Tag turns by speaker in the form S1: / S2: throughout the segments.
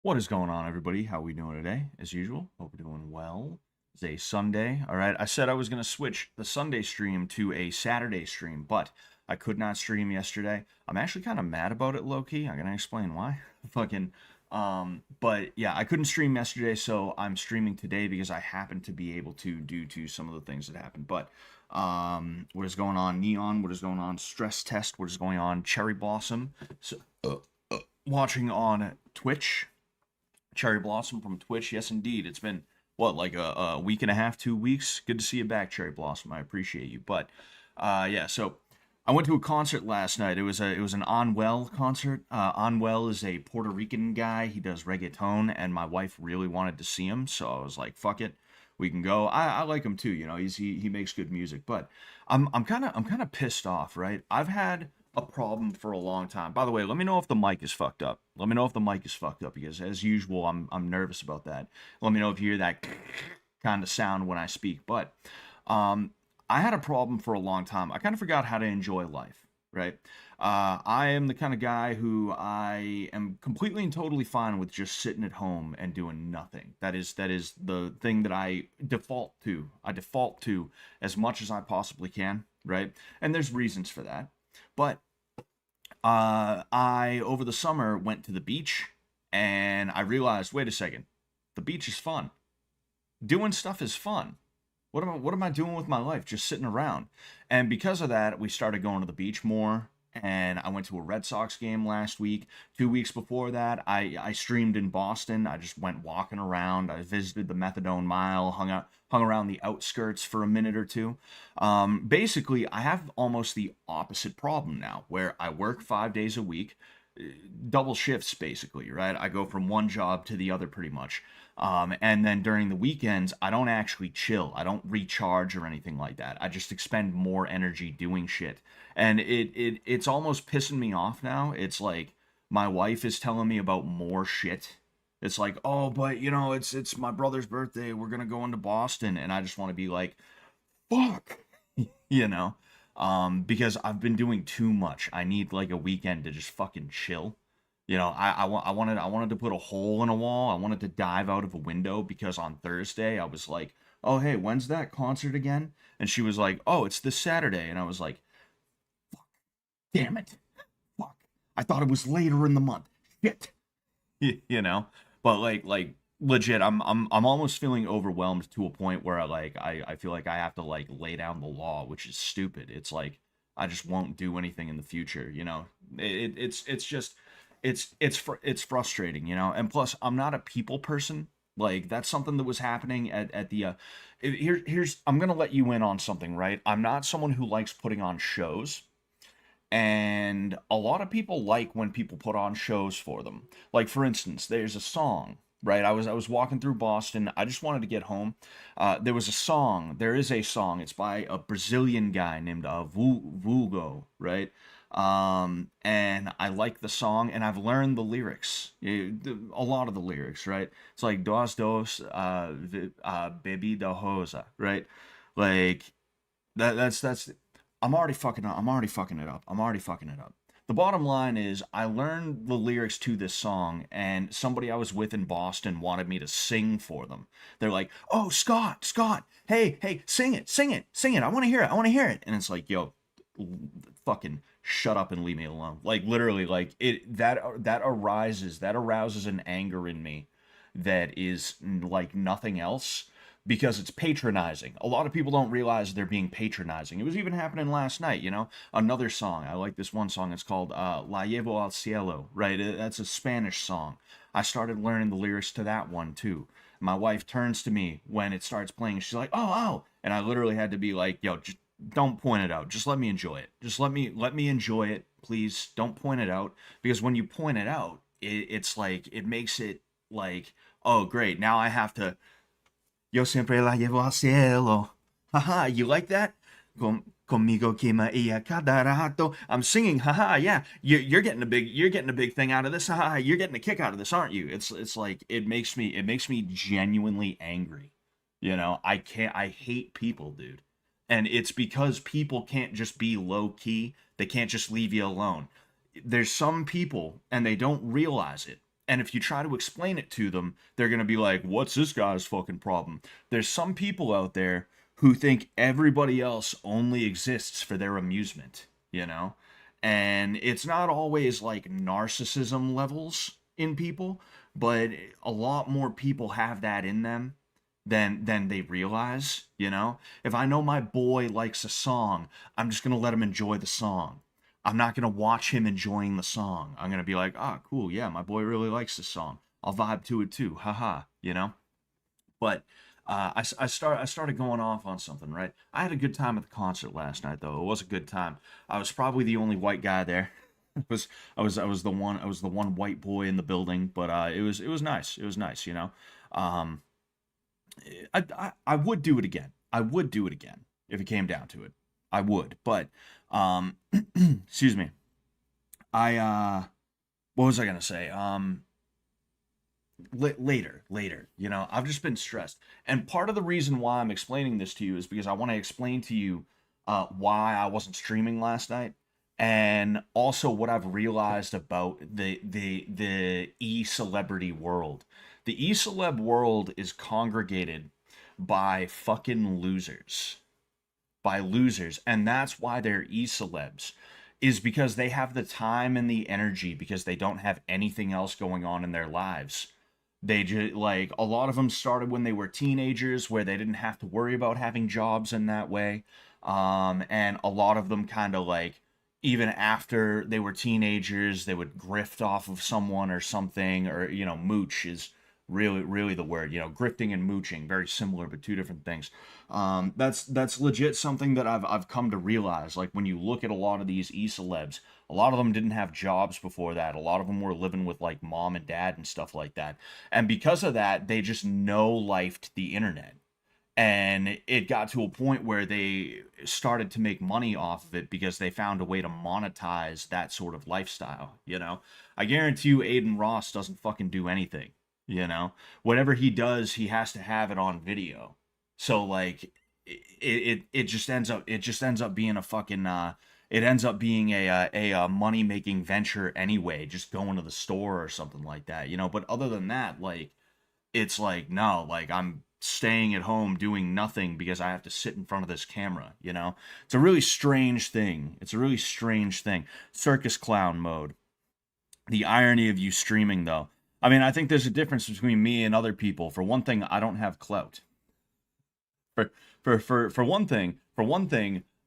S1: What is going on, everybody? How we doing today? As usual, hope you're doing well. It's a Sunday. All right, I said I was going to switch the Sunday stream to a Saturday stream, but I could not stream yesterday. I'm actually kind of mad about it, low key. I'm gonna explain why. Fucking, but yeah, I couldn't stream yesterday, so I'm streaming today because I happen to be able to due to some of the things that happened. But what is going on, Neon? What is going on, Stress Test? What is going on, Cherry Blossom? So, watching on Twitch. Cherry Blossom from Twitch. Yes, indeed. It's been what, like a week and a half, 2 weeks. Good to see you back, Cherry Blossom. I appreciate you. But yeah, so I went to a concert last night. It was an Onwell concert. Onwell is a Puerto Rican guy. He does reggaeton, and my wife really wanted to see him, so I was like, fuck it. We can go. I like him too, he makes good music, but I'm kind of pissed off, right? I've had a problem for a long time. By the way, let me know if the mic is fucked up. Let me know if the mic is fucked up because, as usual, I'm nervous about that. Let me know if you hear that kind of sound when I speak. But um, I had a problem for a long time. I kind of forgot how to enjoy life, right? I am the kind of guy who I am completely and totally fine with just sitting at home and doing nothing. That is the thing that I default to. I default to as much as I possibly can, right? And there's reasons for that. But I over the summer went to the beach and I realized, wait a second, the beach is fun. Doing stuff is fun. What am I doing with my life? Just sitting around. And because of that, we started going to the beach more. And I went to a Red Sox game last week. 2 weeks before that, I streamed in Boston. I just went walking around. I visited the Methadone Mile, hung around the outskirts for a minute or two. Basically, I have almost the opposite problem now, where I work 5 days a week, double shifts basically, right? I go from one job to the other pretty much. And then during the weekends, I don't actually chill. I don't recharge or anything like that. I just expend more energy doing shit. And it's almost pissing me off now. It's like my wife is telling me about more shit. It's like, oh, but it's my brother's birthday. We're gonna go into Boston, and I just want to be like, fuck, you know because I've been doing too much. I need like a weekend to just fucking chill. I wanted to put a hole in a wall. I wanted to dive out of a window because on Thursday I was like, "Oh, hey, when's that concert again?" And she was like, "Oh, it's this Saturday." And I was like, "Damn it. Fuck. I thought it was later in the month. Shit." you know but like legit, I'm almost feeling overwhelmed to a point where I feel like I have to like lay down the law, which is stupid. It's like I just won't do anything in the future. It's just it's frustrating, and plus I'm not a people person. Like that's something that was happening at the here's I'm gonna let you in on something, right? I'm not someone who likes putting on shows, and a lot of people like when people put on shows for them. Like for instance, there's a song, right? I was walking through Boston. I just wanted to get home. There was a song. There is a song. It's by a Brazilian guy named Vulgo, right? And I like the song, and I've learned the lyrics, a lot of the lyrics, right? It's like dos bebida rosa, right? Like that's I'm already fucking it up. I'm already fucking it up. The bottom line is I learned the lyrics to this song, and somebody I was with in Boston wanted me to sing for them. They're like, "Oh, Scott, hey, sing it, sing it, sing it. I want to hear it. I want to hear it." And it's like, "Yo, fucking shut up and leave me alone." Like literally, like that arouses an anger in me that is like nothing else, because it's patronizing. A lot of people don't realize they're being patronizing. It was even happening last night, Another song. I like this one song. It's called La Llevo al Cielo, right? That's a Spanish song. I started learning the lyrics to that one too. My wife turns to me when it starts playing. She's like, "Oh, oh." And I literally had to be like, "Yo, just don't point it out. Just let me enjoy it. Just let me enjoy it. Please don't point it out." Because when you point it out, it's like it makes it like, "Oh, great. Now I have to Yo siempre la llevo al cielo." Haha, you like that? Conmigo quema ella cada rato. I'm singing, haha, yeah. You're getting a big thing out of this. Haha, you're getting a kick out of this, aren't you? It's like it makes me genuinely angry. I hate people, dude. And it's because people can't just be low key. They can't just leave you alone. There's some people and they don't realize it. And if you try to explain it to them, they're going to be like, what's this guy's fucking problem? There's some people out there who think everybody else only exists for their amusement, you know? And it's not always like narcissism levels in people, but a lot more people have that in them than they realize, you know? If I know my boy likes a song, I'm just going to let him enjoy the song. I'm not going to watch him enjoying the song. I'm going to be like, "Ah, cool. Yeah, my boy really likes this song. I'll vibe to it too." Haha, you know? But I started going off on something, right? I had a good time at the concert last night, though. It was a good time. I was probably the only white guy there. I was the one white boy in the building, but it was nice. It was nice, you know. Um, I would do it again. I would do it again if it came down to it. I would, but excuse me. I what was I gonna say? Later. You know, I've just been stressed, and part of the reason why I'm explaining this to you is because I want to explain to you why I wasn't streaming last night, and also what I've realized about the e-celebrity world. The e-celeb world is congregated by fucking losers, and that's why they're e-celebs, is because they have the time and the energy because they don't have anything else going on in their lives. They just, like, a lot of them started when they were teenagers where they didn't have to worry about having jobs in that way. And a lot of them kind of like, even after they were teenagers, they would grift off of someone or something, or, you know, mooch is really the word, you know. Grifting and mooching, very similar but two different things. That's legit something that I've come to realize. Like, when you look at a lot of these e-celebs, a lot of them didn't have jobs before that. A lot of them were living with like mom and dad and stuff like that, and because of that they just no-lifed the internet. And it got to a point where they started to make money off of it because they found a way to monetize that sort of lifestyle, you know. I guarantee you Aiden Ross doesn't fucking do anything, you know. Whatever he does, he has to have it on video. So like, it just ends up being a fucking it ends up being a money making venture anyway, just going to the store or something like that, you know. But other than that, like, it's like, no, like, I'm staying at home doing nothing because I have to sit in front of this camera, you know? It's a really strange thing. It's a really strange thing. Circus clown mode. The irony of you streaming, though. I mean, I think there's a difference between me and other people. For one thing, I don't have clout. For one thing,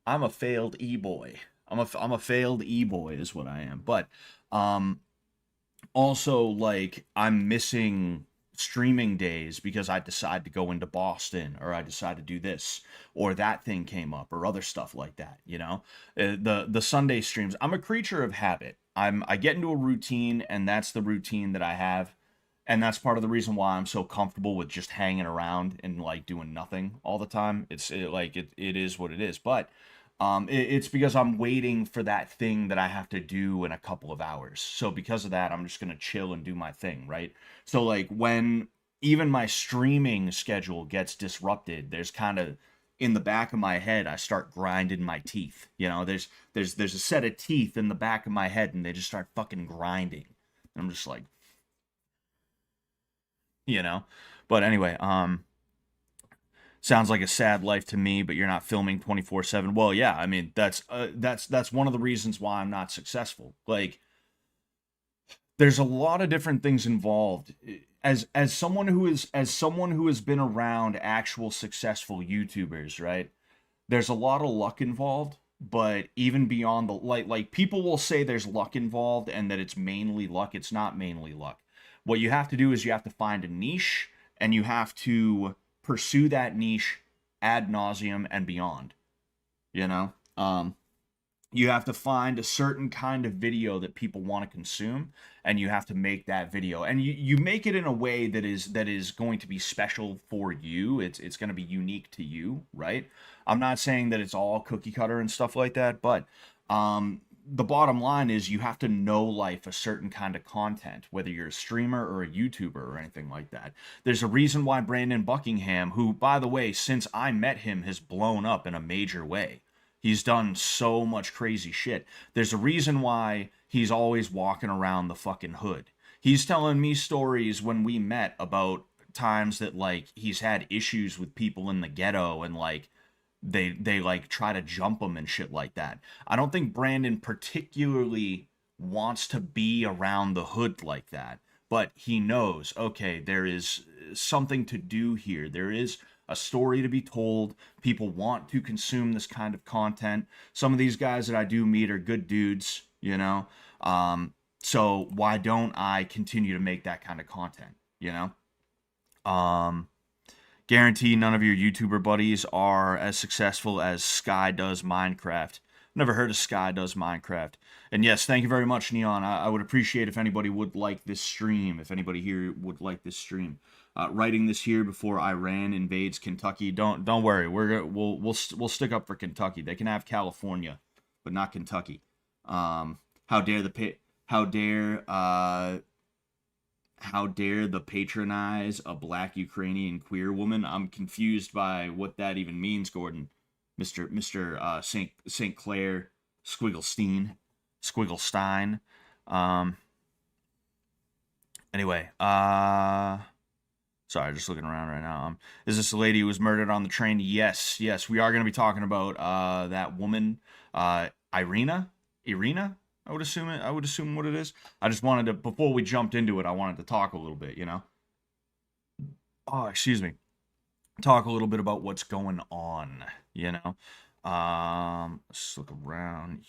S1: I'm a failed e-boy. I'm a failed e-boy is what I am. But also, like, I'm missing streaming days because I decide to go into Boston, or I decide to do this, or that thing came up, or other stuff like that, you know. The Sunday streams, I'm a creature of habit. I get into a routine, and that's the routine that I have, and that's part of the reason why I'm so comfortable with just hanging around and like doing nothing all the time. It is what it is. But it's because I'm waiting for that thing that I have to do in a couple of hours. So because of that, I'm just gonna chill and do my thing, right? So like, when even my streaming schedule gets disrupted, there's kind of, in the back of my head, I start grinding my teeth. You know, there's a set of teeth in the back of my head, and they just start fucking grinding. And I'm just like, you know. But anyway, sounds like a sad life to me, but you're not filming 24/7. Well, yeah, I mean, that's one of the reasons why I'm not successful. Like, there's a lot of different things involved. As someone who has been around actual successful YouTubers, right? There's a lot of luck involved, but even beyond the, like people will say there's luck involved and that it's mainly luck. It's not mainly luck. What you have to do is you have to find a niche, and you have to pursue that niche ad nauseum and beyond, you know. You have to find a certain kind of video that people want to consume, and you have to make that video, and you make it in a way that is going to be special for you. It's going to be unique to you, right? I'm not saying that it's all cookie cutter and stuff like that, but the bottom line is you have to know life a certain kind of content, whether you're a streamer or a YouTuber or anything like that. There's a reason why Brandon Buckingham, who, by the way, since I met him, has blown up in a major way. He's done so much crazy shit. There's a reason why he's always walking around the fucking hood. He's telling me stories when we met about times that like he's had issues with people in the ghetto and like they like try to jump him and shit like that. I don't think Brandon particularly wants to be around the hood like that, but he knows, okay, there is something to do here. There is a story to be told. People want to consume this kind of content. Some of these guys that I do meet are good dudes, you know. So why don't I continue to make that kind of content, you know? Guarantee none of your YouTuber buddies are as successful as Sky does Minecraft. Never heard of Sky does Minecraft. And yes, thank you very much, Neon. I would appreciate if anybody would like this stream. If anybody here would like this stream, writing this here before Iran invades Kentucky. Don't worry. We'll stick up for Kentucky. They can have California, but not Kentucky. How dare the patronize a black Ukrainian queer woman? I'm confused by what that even means, Gordon. Mr. St. Clair Squigglestein. Anyway, sorry, just looking around right now. Is this the lady who was murdered on the train? Yes, we are going to be talking about that woman, Iryna. I would assume what it is. I just wanted to, before we jumped into it, I wanted to talk a little bit, you know? Oh, excuse me. Talk a little bit about what's going on, you know? Let's look around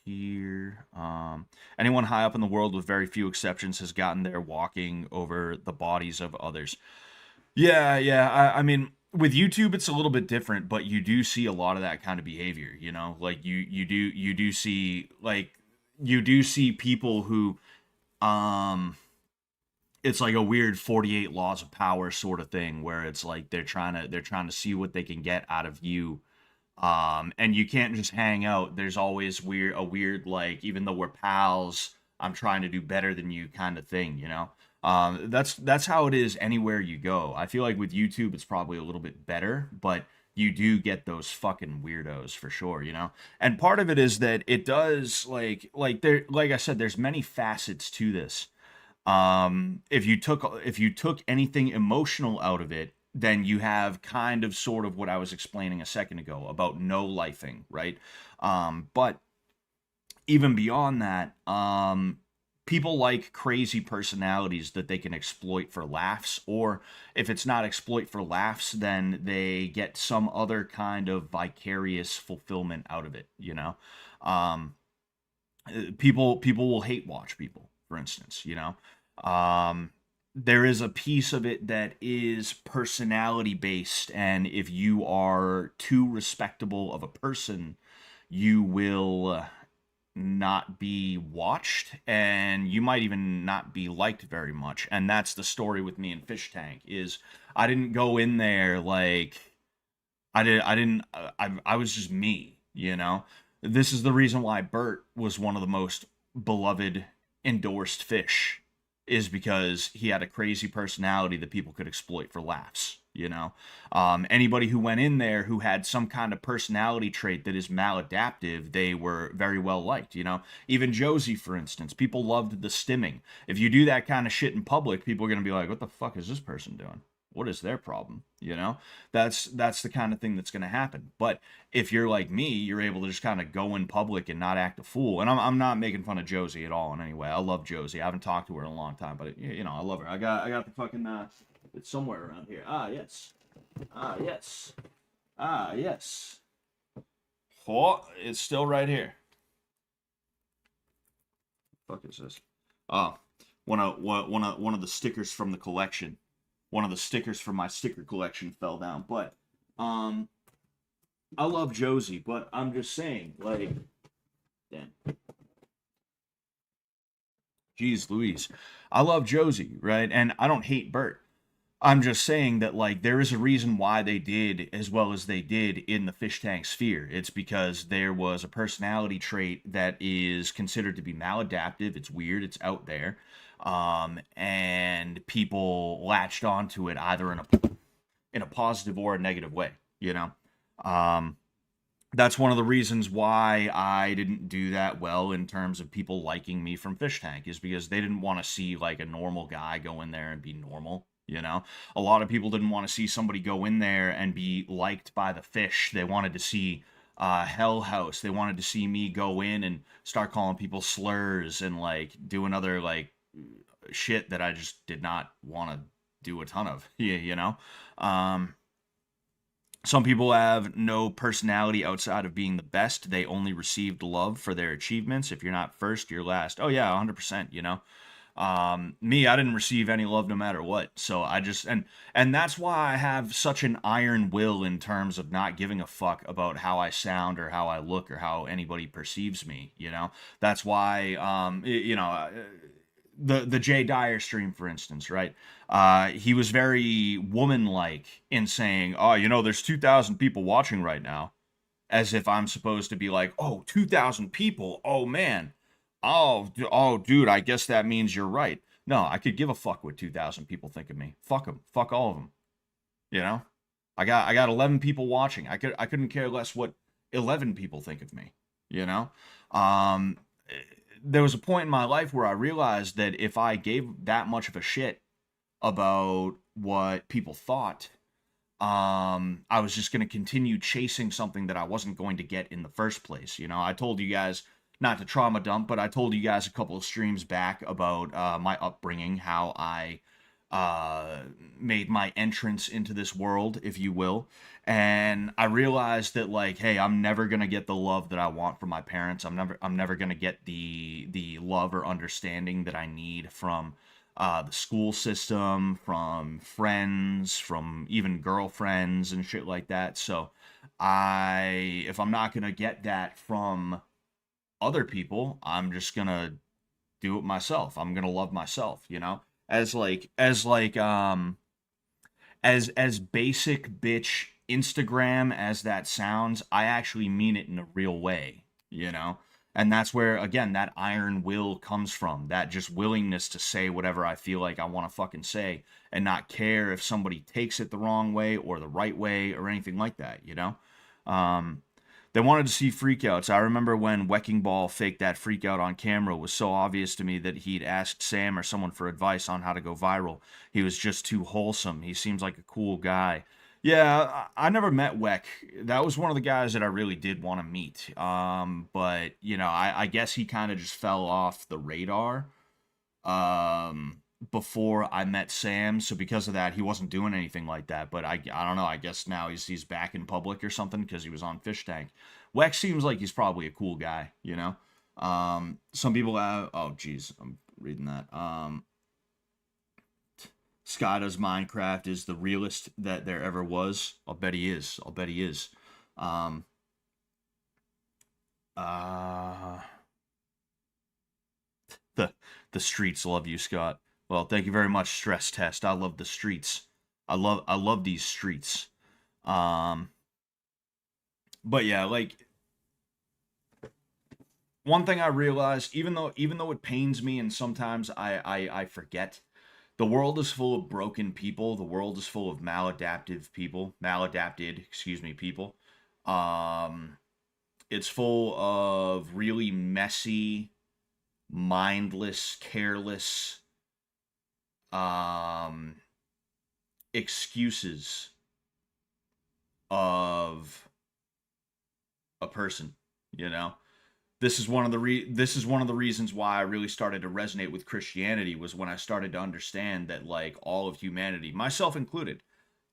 S1: here. Anyone high up in the world, with very few exceptions, has gotten there walking over the bodies of others. Yeah. I mean, with YouTube, it's a little bit different, but you do see a lot of that kind of behavior, you know? Like, you do see, like, you do see people who, it's like a weird 48 laws of power sort of thing, where it's like they're trying to see what they can get out of you. And you can't just hang out. There's always a weird, like, even though we're pals, I'm trying to do better than you kind of thing, you know? That's how it is anywhere you go. I feel like with YouTube, it's probably a little bit better, but you do get those fucking weirdos for sure, you know? And part of it is that it does, like I said, there's many facets to this. If you took anything emotional out of it, then you have kind of sort of what I was explaining a second ago about no lifing, right? But even beyond that, people like crazy personalities that they can exploit for laughs, or if it's not exploit for laughs, then they get some other kind of vicarious fulfillment out of it, you know? People will hate watch people, for instance, you know? There is a piece of it that is personality based, and if you are too respectable of a person, you will not be watched, and you might even not be liked very much. And that's the story with me and Fish Tank. Is I didn't go in there like I was just me, you know. This is the reason why Bert was one of the most beloved endorsed fish, is because he had a crazy personality that people could exploit for laughs, you know? Anybody who went in there who had some kind of personality trait that is maladaptive, they were very well liked, you know? Even Josie, for instance, people loved the stimming. If you do that kind of shit in public, people are going to be like, what the fuck is this person doing? What is their problem? You know, that's the kind of thing that's going to happen. But if you're like me, you're able to just kind of go in public and not act a fool. And I'm not making fun of Josie at all in any way. I love Josie. I haven't talked to her in a long time, but you know, I love her. I got the fucking it's somewhere around here. Yes. Yes. Oh, it's still right here. What the fuck is this? One of the stickers from the collection. One of the stickers from my sticker collection fell down. But I love Josie, but I'm just saying, like, damn. Jeez Louise. I love Josie, right? And I don't hate Bert. I'm just saying that, like, there is a reason why they did as well as they did in the fish tank sphere. It's because there was a personality trait that is considered to be maladaptive. It's weird. It's out there. And people latched onto it either in a positive or a negative way, you know? That's one of the reasons why I didn't do that well in terms of people liking me from Fish Tank, is because they didn't want to see like a normal guy go in there and be normal. You know, a lot of people didn't want to see somebody go in there and be liked by the fish. They wanted to see Hell House. They wanted to see me go in and start calling people slurs and like doing other like shit that I just did not want to do a ton of. You know. Um, some people have no personality outside of being the best. They only received love for their achievements. If you're not first, you're last. Oh yeah, 100%, you know. Me, I didn't receive any love no matter what. So I just and that's why I have such an iron will in terms of not giving a fuck about how I sound or how I look or how anybody perceives me, you know. That's why you know, the Jay Dyer stream, for instance, right? He was very woman-like in saying, "Oh, you know, there's 2,000 people watching right now," as if I'm supposed to be like, "Oh, 2,000 people. Oh man. Oh, dude. I guess that means you're right." No, I could give a fuck what 2,000 people think of me. Fuck them. Fuck all of them. You know, I got 11 people watching. I couldn't care less what 11 people think of me. You know, um, there was a point in my life where I realized that if I gave that much of a shit about what people thought, I was just going to continue chasing something that I wasn't going to get in the first place. You know, I told you guys not to trauma dump, but I told you guys a couple of streams back about my upbringing, how I made my entrance into this world, if you will. And I realized that like, hey, I'm never gonna get the love that I want from my parents. I'm never gonna get the love or understanding that I need from the school system, from friends, from even girlfriends and shit like that. So if I'm not gonna get that from other people, I'm just gonna do it myself. I'm gonna love myself, you know? As basic bitch Instagram as that sounds, I actually mean it in a real way, you know? And that's where, again, that iron will comes from. That just willingness to say whatever I feel like I want to fucking say and not care if somebody takes it the wrong way or the right way or anything like that, you know? Um, they wanted to see freakouts. I remember when Wecking Ball faked that freakout on camera. It was so obvious to me that he'd asked Sam or someone for advice on how to go viral. He was just too wholesome. He seems like a cool guy. Yeah, I never met Weck. That was one of the guys that I really did want to meet. But you know, I guess he kind of just fell off the radar. Before I met Sam, so because of that, he wasn't doing anything like that. But I don't know. I guess now he's back in public or something because he was on Fish Tank. Wex seems like he's probably a cool guy, you know. Some people have. Oh, geez, I'm reading that. Skada's Minecraft is the realest that there ever was. I'll bet he is. I'll bet he is. Um, uh, the the streets love you, Scott. Well, thank you very much, Stress Test. I love the streets. I love these streets. Um, but yeah, like one thing I realized, even though it pains me and sometimes I forget, the world is full of broken people. The world is full of maladapted, excuse me, people. Um, it's full of really messy, mindless, careless um excuses of a person, you know. This is one of the reasons why I really started to resonate with Christianity, was when I started to understand that like all of humanity, myself included,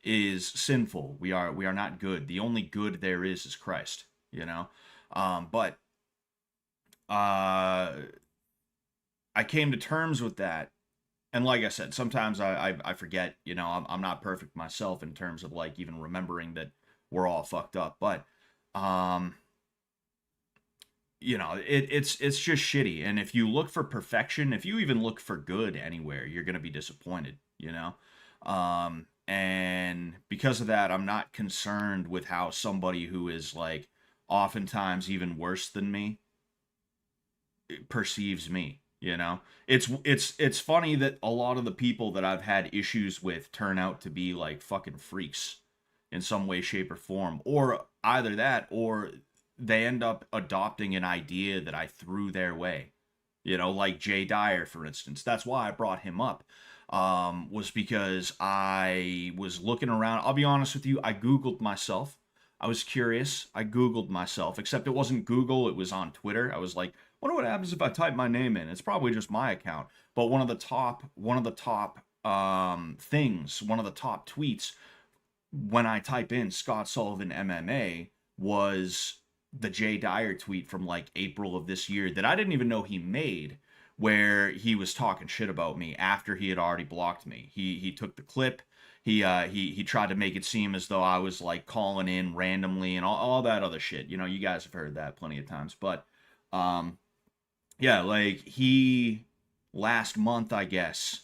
S1: is sinful. We are not good. The only good there is Christ, you know. But uh I came to terms with that. And like I said, sometimes I forget, you know, I'm not perfect myself in terms of like even remembering that we're all fucked up. But um you know, it's just shitty. And if you look for perfection, if you even look for good anywhere, you're gonna be disappointed, you know. And because of that, I'm not concerned with how somebody who is like oftentimes even worse than me perceives me, you know. It's funny that a lot of the people that I've had issues with turn out to be like fucking freaks in some way, shape, or form. Or either that or they end up adopting an idea that I threw their way. You know, like Jay Dyer, for instance. That's why I brought him up. Was because I was looking around. I'll be honest with you, I Googled myself. I was curious. I Googled myself, except it wasn't Google, it was on Twitter. I was like, wonder what happens if I type my name in. It's probably just my account. But one of the top things, one of the top tweets when I type in Scott Sullivan MMA was the Jay Dyer tweet from like April of this year that I didn't even know he made, where he was talking shit about me after he had already blocked me. He took the clip. He tried to make it seem as though I was like calling in randomly and all that other shit. You know, you guys have heard that plenty of times. But yeah, like he last month, I guess,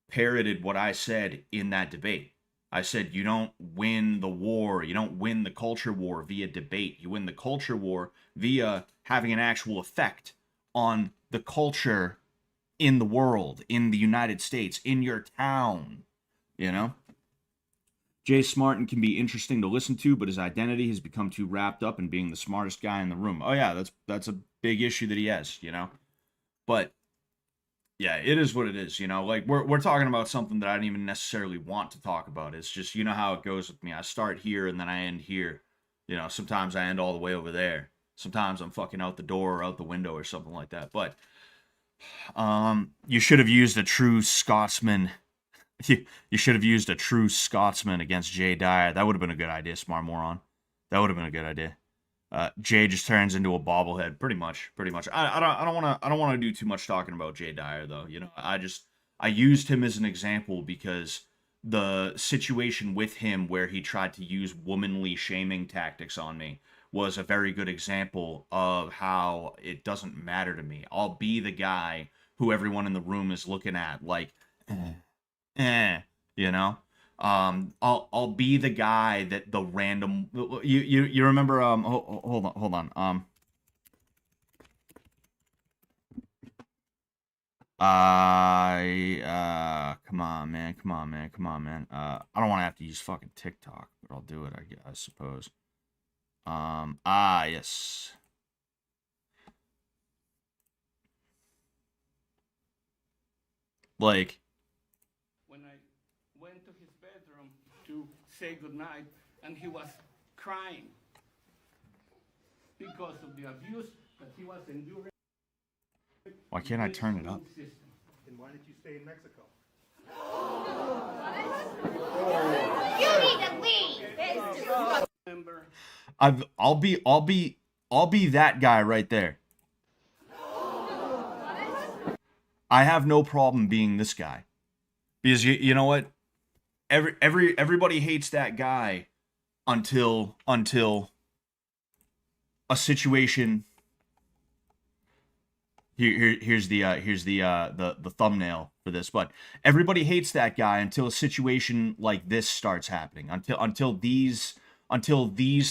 S1: parroted what I said in that debate. I said, you don't win the war, you don't win the culture war via debate. You win the culture war via having an actual effect on the culture in the world, in the United States, in your town, you know? Jay Smartin can be interesting to listen to, but his identity has become too wrapped up in being the smartest guy in the room. Oh yeah, that's a big issue that he has, you know? But yeah, it is what it is, you know? Like, we're talking about something that I don't even necessarily want to talk about. It's just, you know how it goes with me. I start here and then I end here. You know, sometimes I end all the way over there. Sometimes I'm fucking out the door or out the window or something like that. But you should have used a true Scotsman. You should have used a true Scotsman against Jay Dyer. That would have been a good idea, smart moron. That would have been a good idea. Jay just turns into a bobblehead, pretty much. I don't want to do too much talking about Jay Dyer though. You know, I used him as an example because the situation with him where he tried to use womanly shaming tactics on me was a very good example of how it doesn't matter to me. I'll be the guy who everyone in the room is looking at like, you know. I'll be the guy that the random you remember hold on come on man I don't want to have to use fucking TikTok, but I'll do it, I suppose. Yes, like
S2: when I went to his bedroom to say goodnight, and he was crying because of the abuse that he was enduring.
S1: Why can't I turn it up?
S3: Then why did you stay in Mexico?
S2: You need to leave.
S1: I'll be that guy right there. I have no problem being this guy. Because you know what? Everybody hates that guy until a situation. Here's the thumbnail for this. But everybody hates that guy until a situation like this starts happening. Until these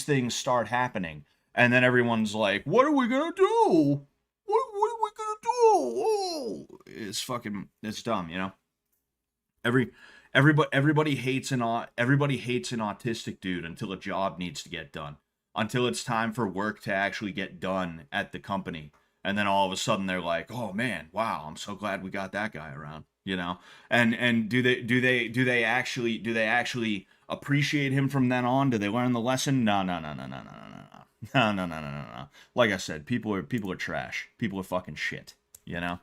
S1: things start happening, and then everyone's like, "What are we gonna do? What are we gonna do?" Oh, it's dumb, you know. Everybody hates an autistic dude until a job needs to get done, until it's time for work to actually get done at the company, and then all of a sudden they're like, "Oh man, wow, I'm so glad we got that guy around," you know. And do they actually appreciate him from then on? Do they learn the lesson? No. Like I said, people are trash. People are fucking shit, you know.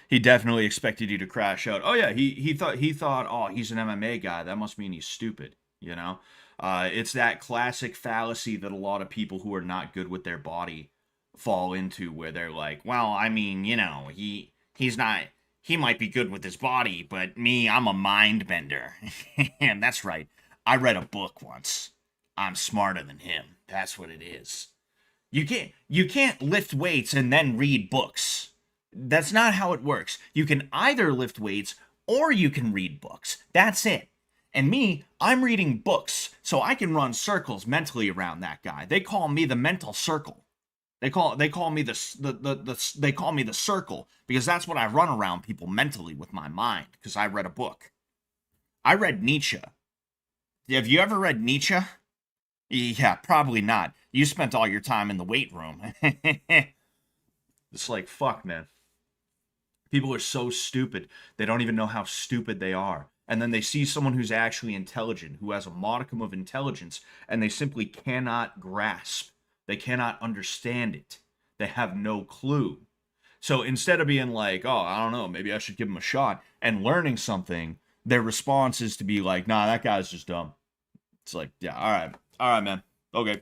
S1: He definitely expected you to crash out. Oh yeah, he thought, oh, he's an MMA guy. That must mean he's stupid, you know? It's that classic fallacy that a lot of people who are not good with their body fall into, where they're like, well, I mean, you know, he might be good with his body, but me, I'm a mind bender. And that's right. I read a book once. I'm smarter than him. That's what it is. You can't lift weights and then read books. That's not how it works. You can either lift weights or you can read books. That's it. And me, I'm reading books so I can run circles mentally around that guy. They call me the mental circle. They call me they call me the circle because that's what I run around people mentally with my mind, because I read a book. I read Nietzsche. Have you ever read Nietzsche? Yeah, probably not. You spent all your time in the weight room. It's like, fuck, man. People are so stupid. They don't even know how stupid they are. And then they see someone who's actually intelligent, who has a modicum of intelligence, and they simply cannot grasp. They cannot understand it. They have no clue. So instead of being like, oh, I don't know, maybe I should give him a shot and learning something, their response is to be like, nah, that guy's just dumb. It's like, yeah, all right, man. Okay.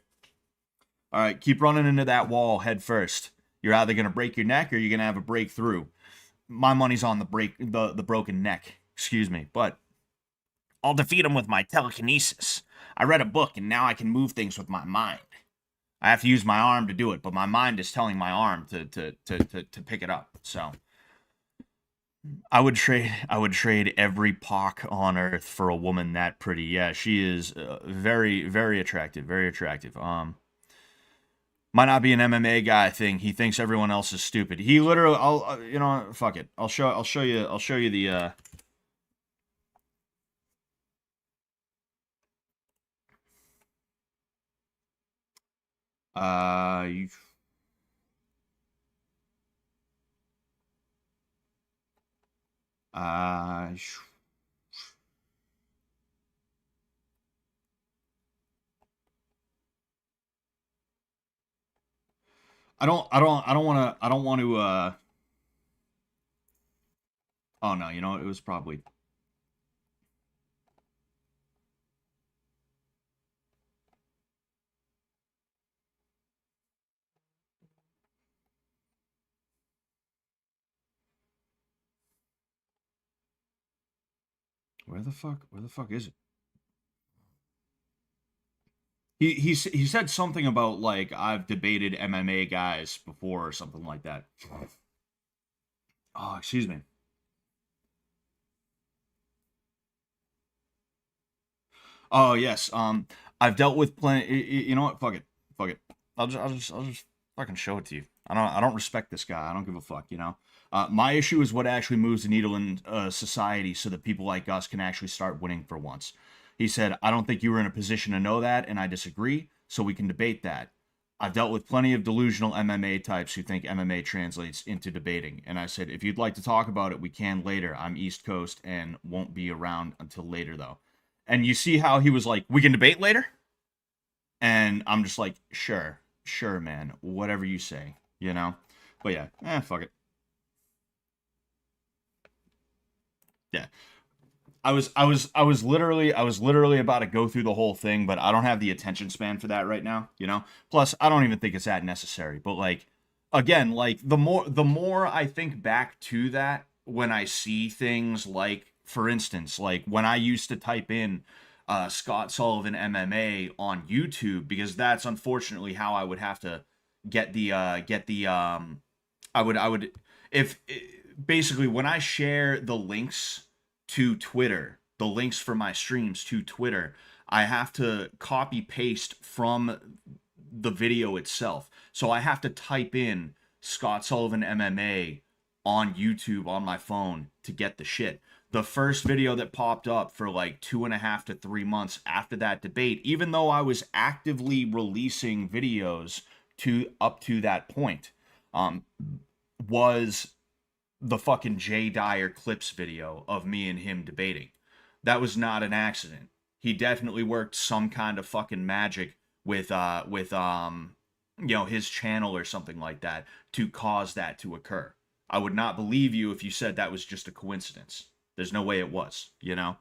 S1: All right, keep running into that wall head first. You're either going to break your neck or you're going to have a breakthrough. My money's on the broken neck. Excuse me, but I'll defeat him with my telekinesis. I read a book and now I can move things with my mind. I have to use my arm to do it, but my mind is telling my arm to pick it up. So I would trade every pock on earth for a woman that pretty. Yeah, she is very, very attractive. Very attractive. Might not be an MMA guy thing. He thinks everyone else is stupid. He literally, fuck it. I'll show you the. You, uh, I don't want to. Oh no, you know it was probably. Where the fuck is it? He said something about like I've debated MMA guys before or something like that. Oh, excuse me. Oh yes. I've dealt with plenty. You know what? Fuck it. Fuck it. I'll just fucking show it to you. I don't respect this guy. I don't give a fuck. You know. My issue is what actually moves the needle in society, so that people like us can actually start winning for once. He said, "I don't think you were in a position to know that, and I disagree. So we can debate that." I've dealt with plenty of delusional MMA types who think MMA translates into debating. And I said, if you'd like to talk about it, we can later. I'm East Coast and won't be around until later, though. And you see how he was like, we can debate later? And I'm just like, sure, man, whatever you say, you know? But yeah, fuck it. Yeah. I was literally about to go through the whole thing, but I don't have the attention span for that right now, you know? Plus, I don't even think it's that necessary. But like again, like the more I think back to that when I see things like, for instance, like when I used to type in Scott Sullivan MMA on YouTube, because that's unfortunately how I would have to get the I would if basically when I share the links to Twitter, the links for my streams to Twitter, I have to copy paste from the video itself. So I have to type in Scott Sullivan MMA on YouTube on my phone to get the shit. The first video that popped up for like 2.5 to 3 months after that debate, even though I was actively releasing videos to up to that point, was the fucking Jay Dyer clips video of me and him debating. That was not an accident. He definitely worked some kind of fucking magic with his channel or something like that to cause that to occur. I would not believe you if you said that was just a coincidence. There's no way it was, you know?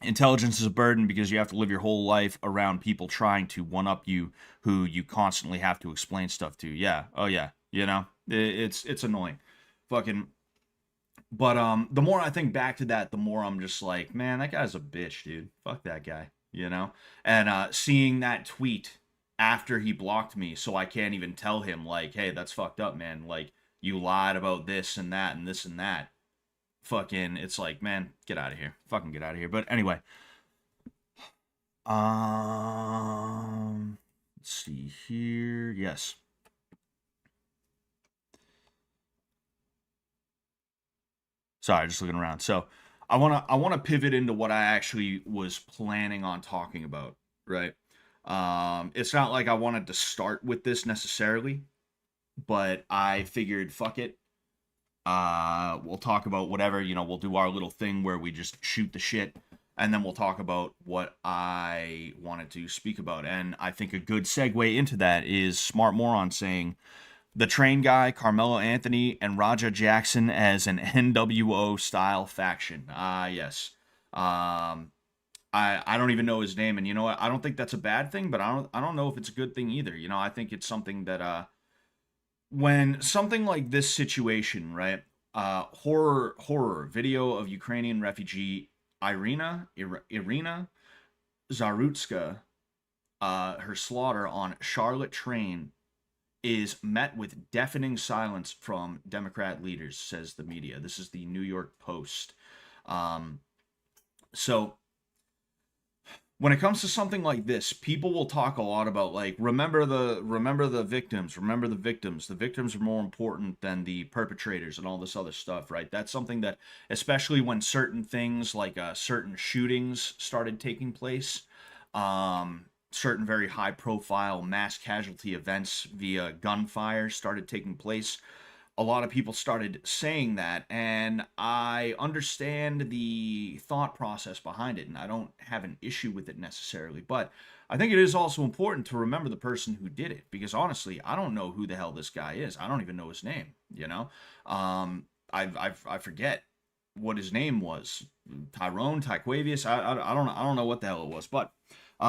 S1: Intelligence is a burden because you have to live your whole life around people trying to one up you who you constantly have to explain stuff to. Yeah. Oh yeah. You know? It's annoying. Fucking but the more I think back to that, the more I'm just like, man, that guy's a bitch, dude. Fuck that guy, you know? And seeing that tweet after he blocked me, so I can't even tell him like, hey, that's fucked up, man. Like you lied about this and that and this and that. Fucking it's like, man, get out of here. Fucking get out of here. But anyway, let's see here. Yes. Sorry, just looking around. So, I wanna pivot into what I actually was planning on talking about, right? It's not like I wanted to start with this necessarily, but I figured, fuck it. We'll talk about whatever, we'll do our little thing where we just shoot the shit, and then we'll talk about what I wanted to speak about. And I think a good segue into that is Smart Moron saying the Train Guy, Carmelo Anthony, and Raja Jackson as an NWO style faction. Ah, yes. I don't even know his name, and you know what? I don't think that's a bad thing, but I don't know if it's a good thing either. I think it's something that when something like this situation, right? Horror video of Ukrainian refugee Iryna Zarutska, her slaughter on Charlotte train is met with deafening silence from Democrat leaders, says the media. This is the New York Post. So when it comes to something like this, people will talk a lot about, like, remember the victims, the victims are more important than the perpetrators and all this other stuff, right? That's something that, especially when certain things like certain shootings started taking place, certain very high profile mass casualty events via gunfire started taking place, a lot of people started saying that, and I understand the thought process behind it, and I don't have an issue with it necessarily, but I think it is also important to remember the person who did it, because honestly, I don't know who the hell this guy is. I don't even know his name, I forget what his name was. Tyrone, Tyquavius, I don't know what the hell it was, but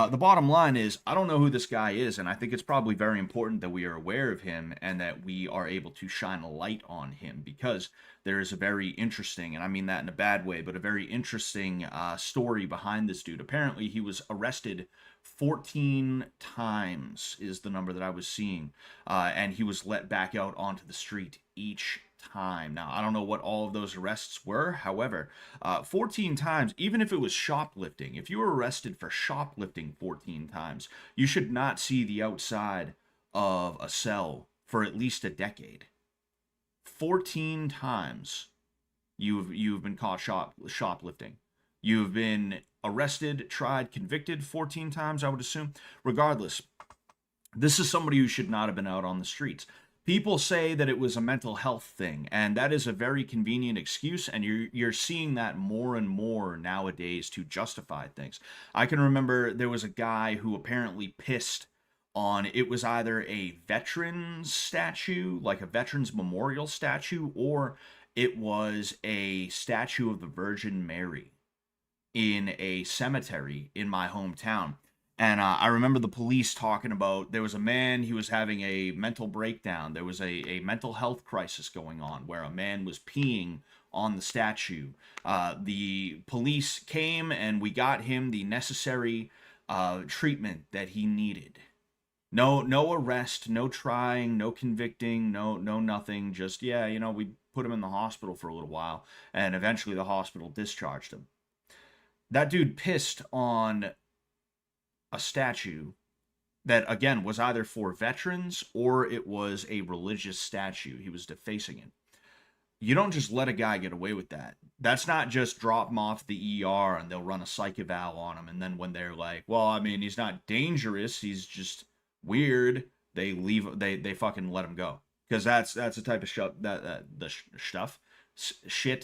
S1: the bottom line is, I don't know who this guy is, and I think it's probably very important that we are aware of him and that we are able to shine a light on him, because there is a very interesting, and I mean that in a bad way, but a very interesting story behind this dude. Apparently, he was arrested 14 times, is the number that I was seeing, and he was let back out onto the street each time. Now, I don't know what all of those arrests were. However, 14 times, even if it was shoplifting, if you were arrested for shoplifting 14 times, you should not see the outside of a cell for at least a decade. 14 times you've been caught shoplifting. You've been arrested, tried, convicted 14 times, I would assume. Regardless, this is somebody who should not have been out on the streets. People say that it was a mental health thing, and that is a very convenient excuse, and you're seeing that more and more nowadays to justify things. I can remember there was a guy who apparently pissed on, it was either a veterans statue, like a veterans memorial statue, or it was a statue of the Virgin Mary in a cemetery in my hometown. And I remember the police talking about, there was a man, he was having a mental breakdown. There was a mental health crisis going on where a man was peeing on the statue. The police came and we got him the necessary treatment that he needed. No arrest, no trying, no convicting, no nothing. Just, yeah, we put him in the hospital for a little while, and eventually the hospital discharged him. That dude pissed on a statue that, again, was either for veterans or it was a religious statue. He was defacing it. You don't just let a guy get away with that. That's not just drop him off the ER and they'll run a psych eval on him, and then when they're like, well, I mean, he's not dangerous, he's just weird, they fucking let him go. Because that's the type of shit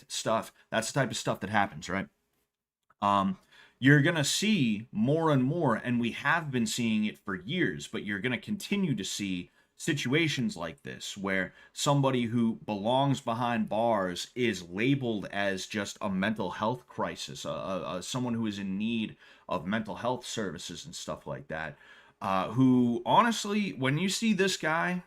S1: stuff. That's the type of stuff that happens, right? You're going to see more and more, and we have been seeing it for years, but you're going to continue to see situations like this where somebody who belongs behind bars is labeled as just a mental health crisis, someone who is in need of mental health services and stuff like that, who, honestly, when you see this guy,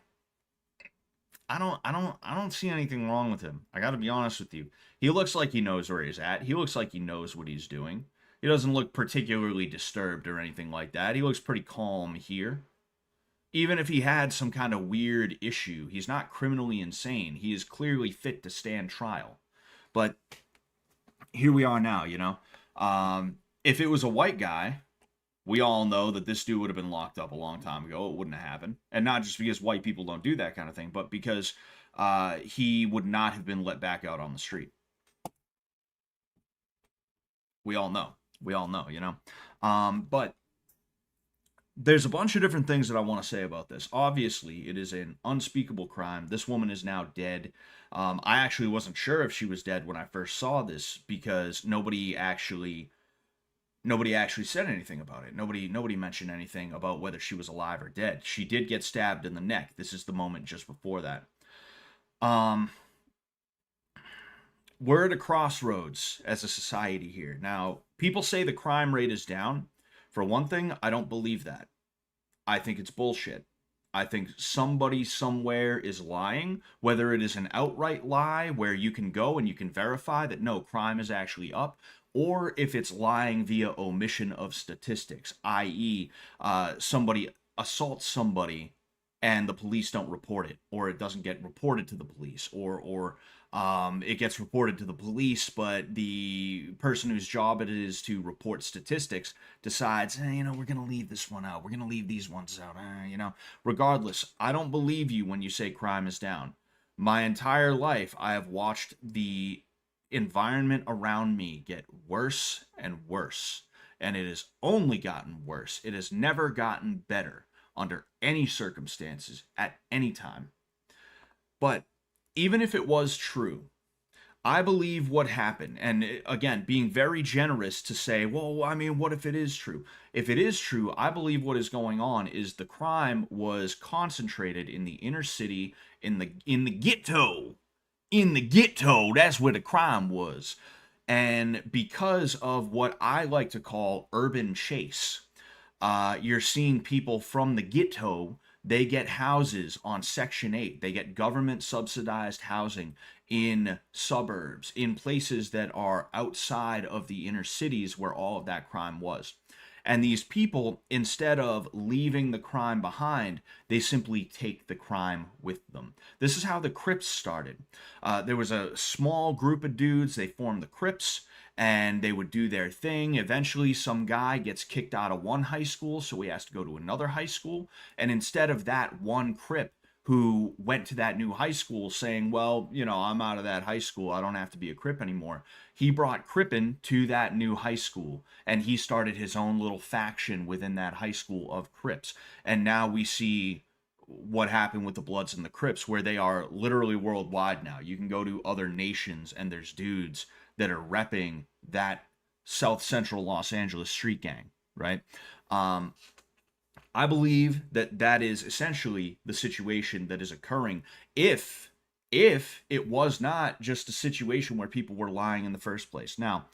S1: I don't see anything wrong with him. I got to be honest with you. He looks like he knows where he's at. He looks like he knows what he's doing. He doesn't look particularly disturbed or anything like that. He looks pretty calm here. Even if he had some kind of weird issue, he's not criminally insane. He is clearly fit to stand trial. But here we are now, If it was a white guy, we all know that this dude would have been locked up a long time ago. It wouldn't have happened. And not just because white people don't do that kind of thing, but because he would not have been let back out on the street. We all know. We all know, you know. But there's a bunch of different things that I want to say about this. Obviously, it is an unspeakable crime. This woman is now dead. I actually wasn't sure if she was dead when I first saw this because nobody actually said anything about it. Nobody mentioned anything about whether she was alive or dead. She did get stabbed in the neck. This is the moment just before that. Um, we're at a crossroads as a society here. Now, people say the crime rate is down. For one thing, I don't believe that. I think it's bullshit. I think somebody somewhere is lying, whether it is an outright lie where you can go and you can verify that no, crime is actually up, or if it's lying via omission of statistics, i.e., somebody assaults somebody and the police don't report it, or it doesn't get reported to the police, or it gets reported to the police, but the person whose job it is to report statistics decides, we're going to leave this one out. We're going to leave these ones out. Regardless, I don't believe you when you say crime is down. My entire life, I have watched the environment around me get worse and worse, and it has only gotten worse. It has never gotten better under any circumstances at any time. But even if it was true, I believe what happened, and again, being very generous to say, well, I mean, what if it is true? If it is true, I believe what is going on is the crime was concentrated in the inner city, in the ghetto. In the ghetto, that's where the crime was. And because of what I like to call urban chase, you're seeing people from the ghetto. They get houses on Section 8. They get government subsidized housing in suburbs, in places that are outside of the inner cities where all of that crime was. And these people, instead of leaving the crime behind, they simply take the crime with them. This is how the Crips started. There was a small group of dudes, they formed the Crips, and they would do their thing. Eventually, some guy gets kicked out of one high school, so he has to go to another high school. And instead of that one Crip who went to that new high school saying, well, I'm out of that high school, I don't have to be a Crip anymore, he brought Crippin to that new high school, and he started his own little faction within that high school of Crips. And now we see what happened with the Bloods and the Crips, where they are literally worldwide now. You can go to other nations, and there's dudes that are repping that South Central Los Angeles street gang, right? I believe that that is essentially the situation that is occurring if it was not just a situation where people were lying in the first place. Now,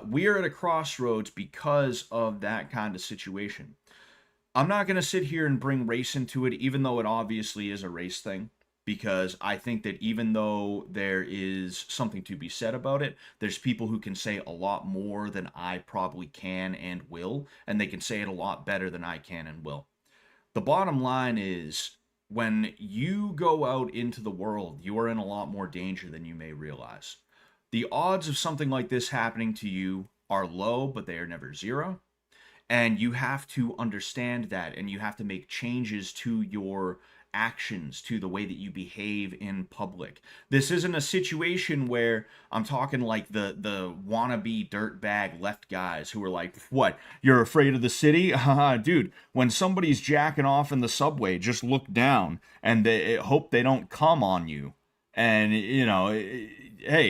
S1: we are at a crossroads because of that kind of situation. I'm not going to sit here and bring race into it, even though it obviously is a race thing, because I think that even though there is something to be said about it, there's people who can say a lot more than I probably can and will, and they can say it a lot better than I can and will. The bottom line is, when you go out into the world, you are in a lot more danger than you may realize. The odds of something like this happening to you are low, but they are never zero. And you have to understand that, and you have to make changes to your actions, to the way that you behave in public. This isn't a situation where I'm talking like the wannabe dirtbag left guys who are like, what, you're afraid of the city? Dude, when somebody's jacking off in the subway, just look down and they hope they don't come on you. And, hey,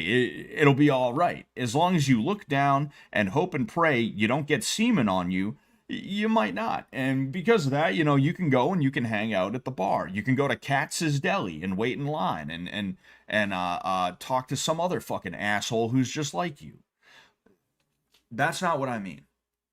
S1: it'll be all right. As long as you look down and hope and pray you don't get semen on you, you might not. And because of that, you can go and you can hang out at the bar. You can go to Katz's Deli and wait in line and talk to some other fucking asshole who's just like you. That's not what I mean.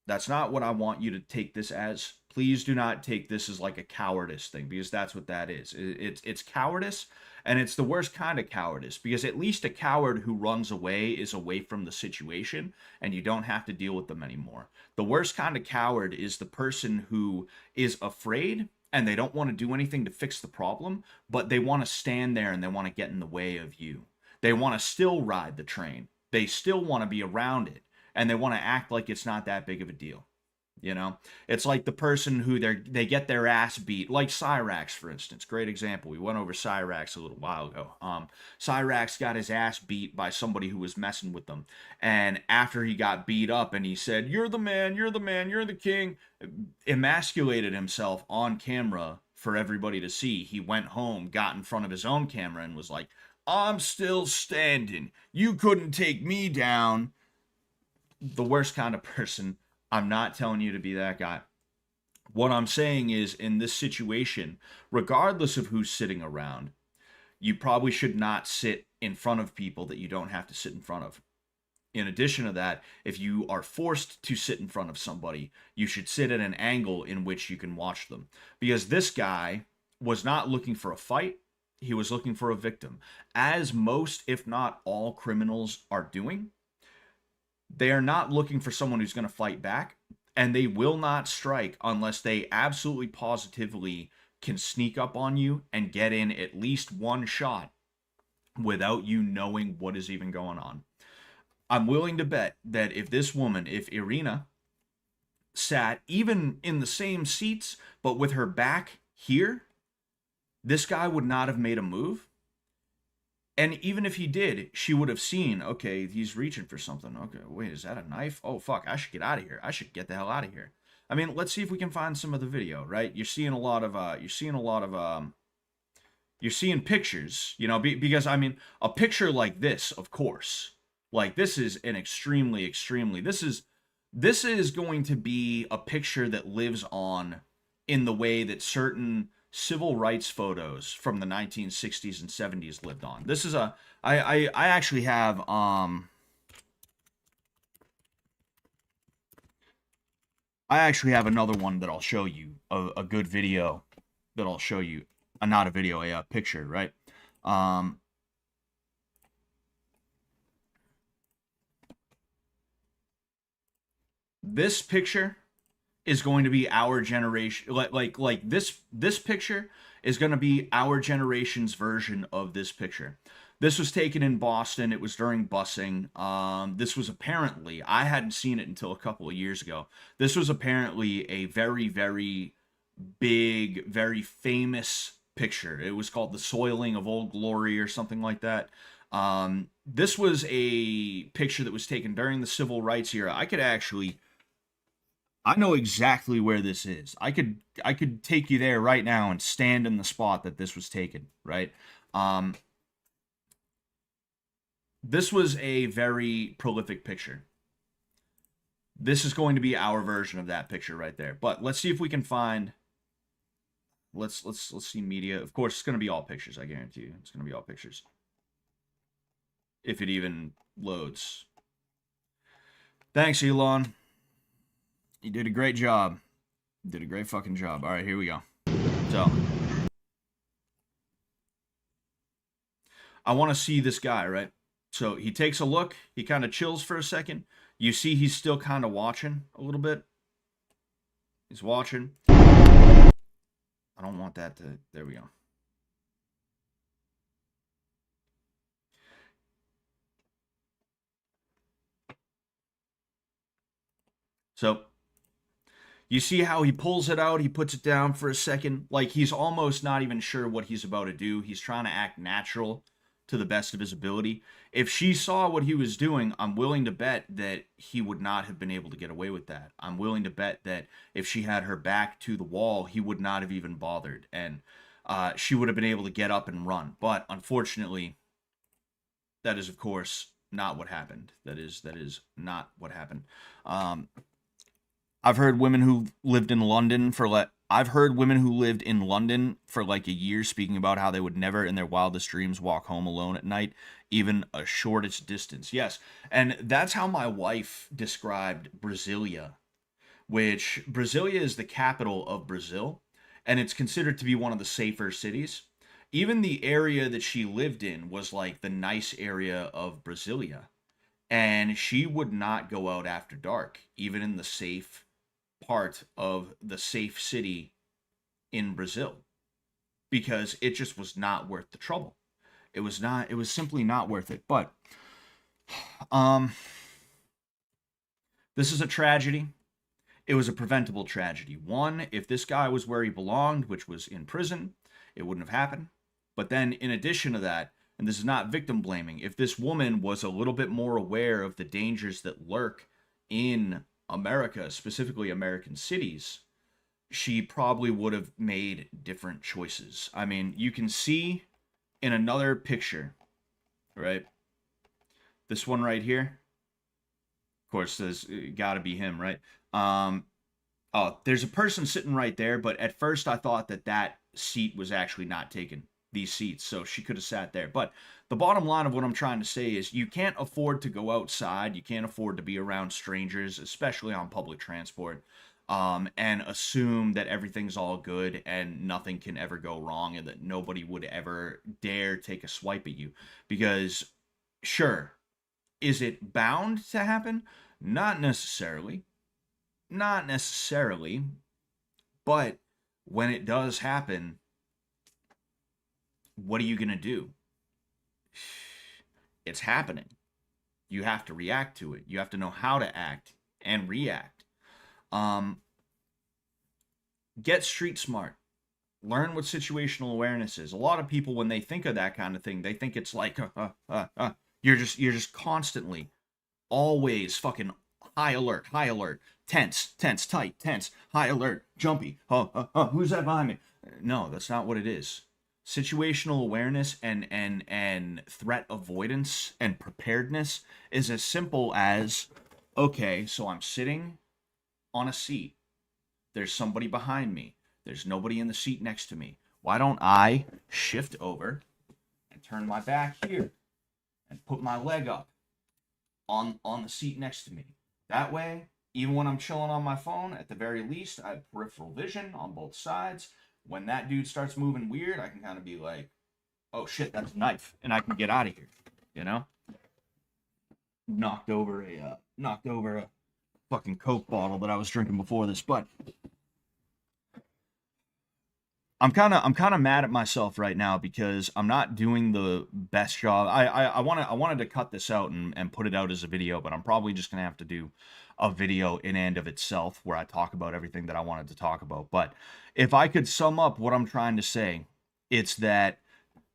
S1: That's not what I want you to take this as. Please do not take this as like a cowardice thing, because that's what that is. It's cowardice, and it's the worst kind of cowardice, because at least a coward who runs away is away from the situation, and you don't have to deal with them anymore. The worst kind of coward is the person who is afraid, and they don't want to do anything to fix the problem, but they want to stand there and they want to get in the way of you. They want to still ride the train. They still want to be around it, and they want to act like it's not that big of a deal. You know, it's like the person who they get their ass beat, like Cyrax, for instance. Great example. We went over Cyrax a little while ago. Cyrax got his ass beat by somebody who was messing with them, and after he got beat up, and he said, "You're the man, you're the man, you're the king," emasculated himself on camera for everybody to see. He went home, got in front of his own camera, and was like, "I'm still standing. You couldn't take me down." The worst kind of person. I'm not telling you to be that guy. What I'm saying is, in this situation, regardless of who's sitting around, you probably should not sit in front of people that you don't have to sit in front of. In addition to that, if you are forced to sit in front of somebody, you should sit at an angle in which you can watch them. Because this guy was not looking for a fight, he was looking for a victim. As most, if not all, criminals are doing. They are not looking for someone who's going to fight back, and they will not strike unless they absolutely positively can sneak up on you and get in at least one shot without you knowing what is even going on. I'm willing to bet that if this woman, if Iryna, sat even in the same seats but with her back here, this guy would not have made a move. And even if he did, she would have seen, okay, he's reaching for something. Okay, wait, is that a knife? Oh, fuck, I should get out of here. I should get the hell out of here. I mean, let's see if we can find some of the video, right? You're seeing pictures, you know, because, I mean, a picture like this, of course, like, this is an extremely, this is going to be a picture that lives on in the way that certain civil rights photos from the 1960s and 70s lived on. This is I actually have another one that I'll show you, a good video that I'll show you, not a video, a picture, right? This picture is going to be our generation, like this picture is going to be our generation's version of this picture. This was taken in Boston. It was during busing. This was apparently, I hadn't seen it until a couple of years ago. This was apparently a very, very big, very famous picture. It was called The Soiling of Old Glory or something like that. This was a picture that was taken during the civil rights era. I know exactly where this is. I could take you there right now and stand in the spot that this was taken, right? This was a very prolific picture. This is going to be our version of that picture right there. But let's see if we can find, let's see media. Of course, it's going to be all pictures, I guarantee you. It's going to be all pictures. If it even loads. Thanks, Elon. You did a great job. You did a great fucking job. All right, here we go. So, I want to see this guy, right? So, he takes a look. He kind of chills for a second. You see he's still kind of watching a little bit. He's watching. I don't want that to... There we go. So... You see how he pulls it out, he puts it down for a second, like he's almost not even sure what he's about to do. He's trying to act natural to the best of his ability. If she saw what he was doing, I'm willing to bet that he would not have been able to get away with that. I'm willing to bet that if she had her back to the wall, he would not have even bothered, and she would have been able to get up and run. But unfortunately, that is, of course, not what happened. That is not what happened. I've heard women who lived in London for like a year speaking about how they would never in their wildest dreams walk home alone at night, even a shortest distance. Yes, and that's how my wife described Brasilia, which Brasilia is the capital of Brazil, and it's considered to be one of the safer cities. Even the area that she lived in was like the nice area of Brasilia, and she would not go out after dark, even in the safe part of the safe city in Brazil, because it just was not worth the trouble. It was simply not worth it. But this is a tragedy. it was a preventable tragedy. One, if this guy was where he belonged, which was in prison, it wouldn't have happened. But then, in addition to that, and this is not victim blaming, if this woman was a little bit more aware of the dangers that lurk in America, specifically American cities, she probably would have made different choices. I mean, you can see in another picture, right? This one right here. Of course, there's got to be him, right? Oh, there's a person sitting right there, but at first I thought that that seat was actually not taken, these seats, so she could have sat there. But the bottom line of what I'm trying to say is you can't afford to go outside, you can't afford to be around strangers, especially on public transport, and assume that everything's all good and nothing can ever go wrong and that nobody would ever dare take a swipe at you. Because, sure, is it bound to happen? Not necessarily. Not necessarily. But when it does happen, what are you going to do? It's happening. You have to react to it. You have to know how to act and react. Get street smart. Learn what situational awareness is. A lot of people, when they think of that kind of thing, they think it's like, you're just constantly, always fucking high alert, tense, tight, tense, high alert, jumpy. Who's that behind me? No, that's not what it is. Situational awareness and threat avoidance and preparedness is as simple as, okay, so I'm sitting on a seat. There's somebody behind me. There's nobody in the seat next to me. Why don't I shift over and turn my back here and put my leg up on the seat next to me? That way, even when I'm chilling on my phone, at the very least, I have peripheral vision on both sides. When that dude starts moving weird, I can kind of be like, oh shit, that's a knife, and I can get out of here, you know? Knocked over a fucking Coke bottle that I was drinking before this, but I'm kind of mad at myself right now because I'm not doing the best job. I wanted to cut this out and put it out as a video, but I'm probably just gonna have to do a video in and of itself where I talk about everything that I wanted to talk about. But if I could sum up what I'm trying to say, it's that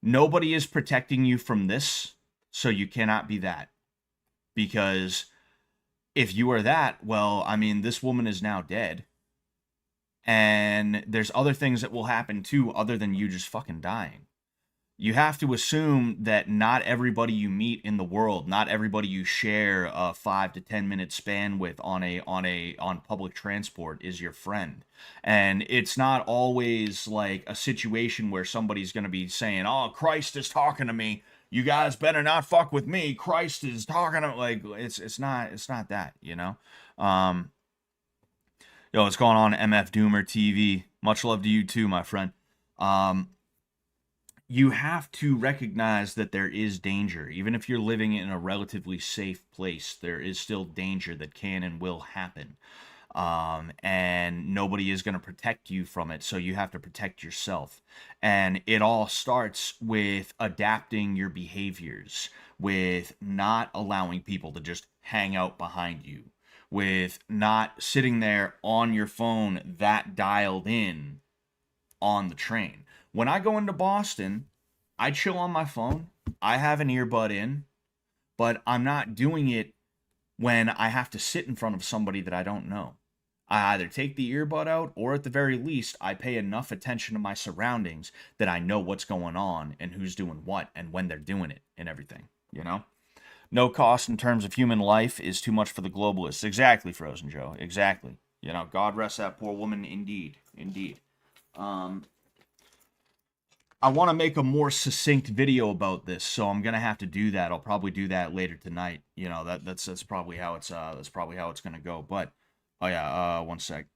S1: nobody is protecting you from this, so you cannot be that. Because if you are that, well, I mean, this woman is now dead. And there's other things that will happen too, other than you just fucking dying. You have to assume that not everybody you meet in the world, not everybody you share a 5 to 10 minute span with on public transport is your friend. And it's not always like a situation where somebody's going to be saying, "Oh, Christ is talking to me. You guys better not fuck with me. Christ is talking to," like it's not that, you know? Yo, what's going on, MF Doomer TV? Much love to you too, my friend. You have to recognize that there is danger. Even if you're living in a relatively safe place, there is still danger that can and will happen. And nobody is going to protect you from it, so you have to protect yourself. And it all starts with adapting your behaviors, with not allowing people to just hang out behind you, with not sitting there on your phone that dialed in on the train. When I go into Boston, I chill on my phone. I have an earbud in, but I'm not doing it when I have to sit in front of somebody that I don't know. I either take the earbud out, or at the very least, I pay enough attention to my surroundings that I know what's going on and who's doing what and when they're doing it and everything, you know? No cost in terms of human life is too much for the globalists. Exactly, Frozen Joe. Exactly. You know, God rest that poor woman. Indeed. I want to make a more succinct video about this, so I'm gonna have to do that. I'll probably do that later tonight. You know, that's probably how it's gonna go. But oh yeah, one sec.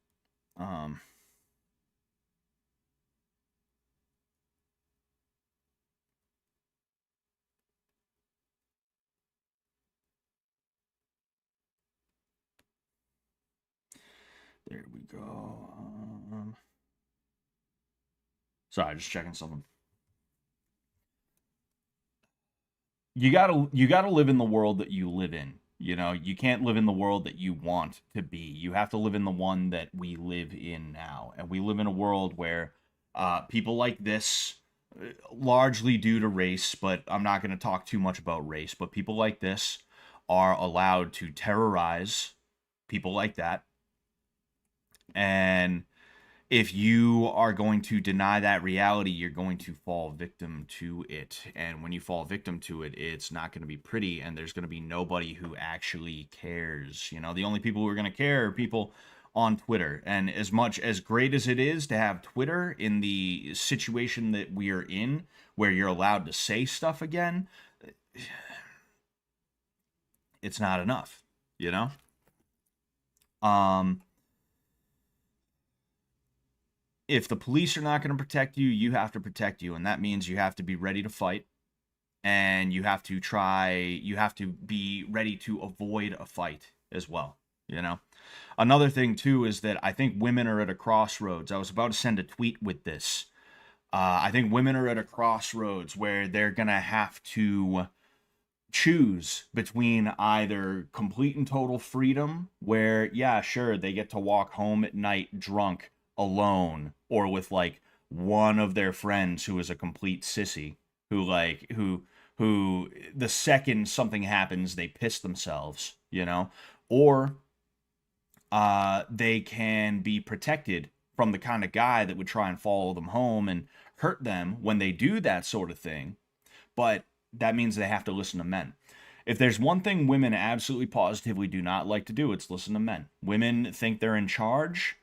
S1: There we go. Sorry, just checking something. You gotta live in the world that you live in. You know, you can't live in the world that you want to be. You have to live in the one that we live in now. And we live in a world where people like this, largely due to race, but I'm not going to talk too much about race, but people like this are allowed to terrorize people like that. And if you are going to deny that reality, you're going to fall victim to it. And when you fall victim to it, it's not going to be pretty, and there's going to be nobody who actually cares. You know, the only people who are going to care are people on Twitter. And as much as great as it is to have Twitter in the situation that we are in, where you're allowed to say stuff again, it's not enough, you know? If the police are not going to protect you, you have to protect you. And that means you have to be ready to fight. And you have to be ready to avoid a fight as well, you know? Another thing, too, is that I think women are at a crossroads. I was about to send a tweet with this. I think women are at a crossroads where they're going to have to choose between either complete and total freedom, where, yeah, sure, they get to walk home at night drunk, alone, or with like one of their friends who is a complete sissy, who the second something happens they piss themselves, you know, or they can be protected from the kind of guy that would try and follow them home and hurt them when they do that sort of thing. But that means they have to listen to men. If there's one thing women absolutely positively do not like to do, it's listen to men. Women think they're in charge.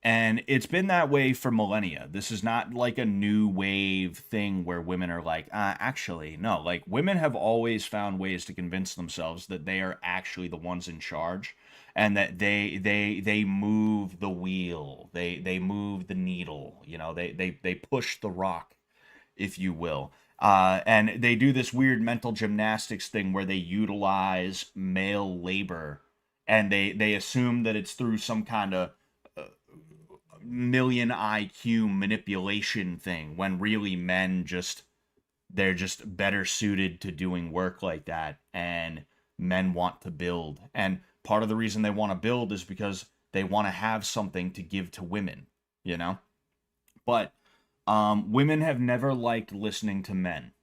S1: And it's been that way for millennia. This is not like a new wave thing where women are like, actually, no. Like, women have always found ways to convince themselves that they are actually the ones in charge, and that they move the wheel, they move the needle. You know, they push the rock, if you will. And they do this weird mental gymnastics thing where they utilize male labor, and they assume that it's through some kind of million IQ manipulation thing, when really they're just better suited to doing work like that, and men want to build. And part of the reason they want to build is because they want to have something to give to women, you know? But women have never liked listening to men,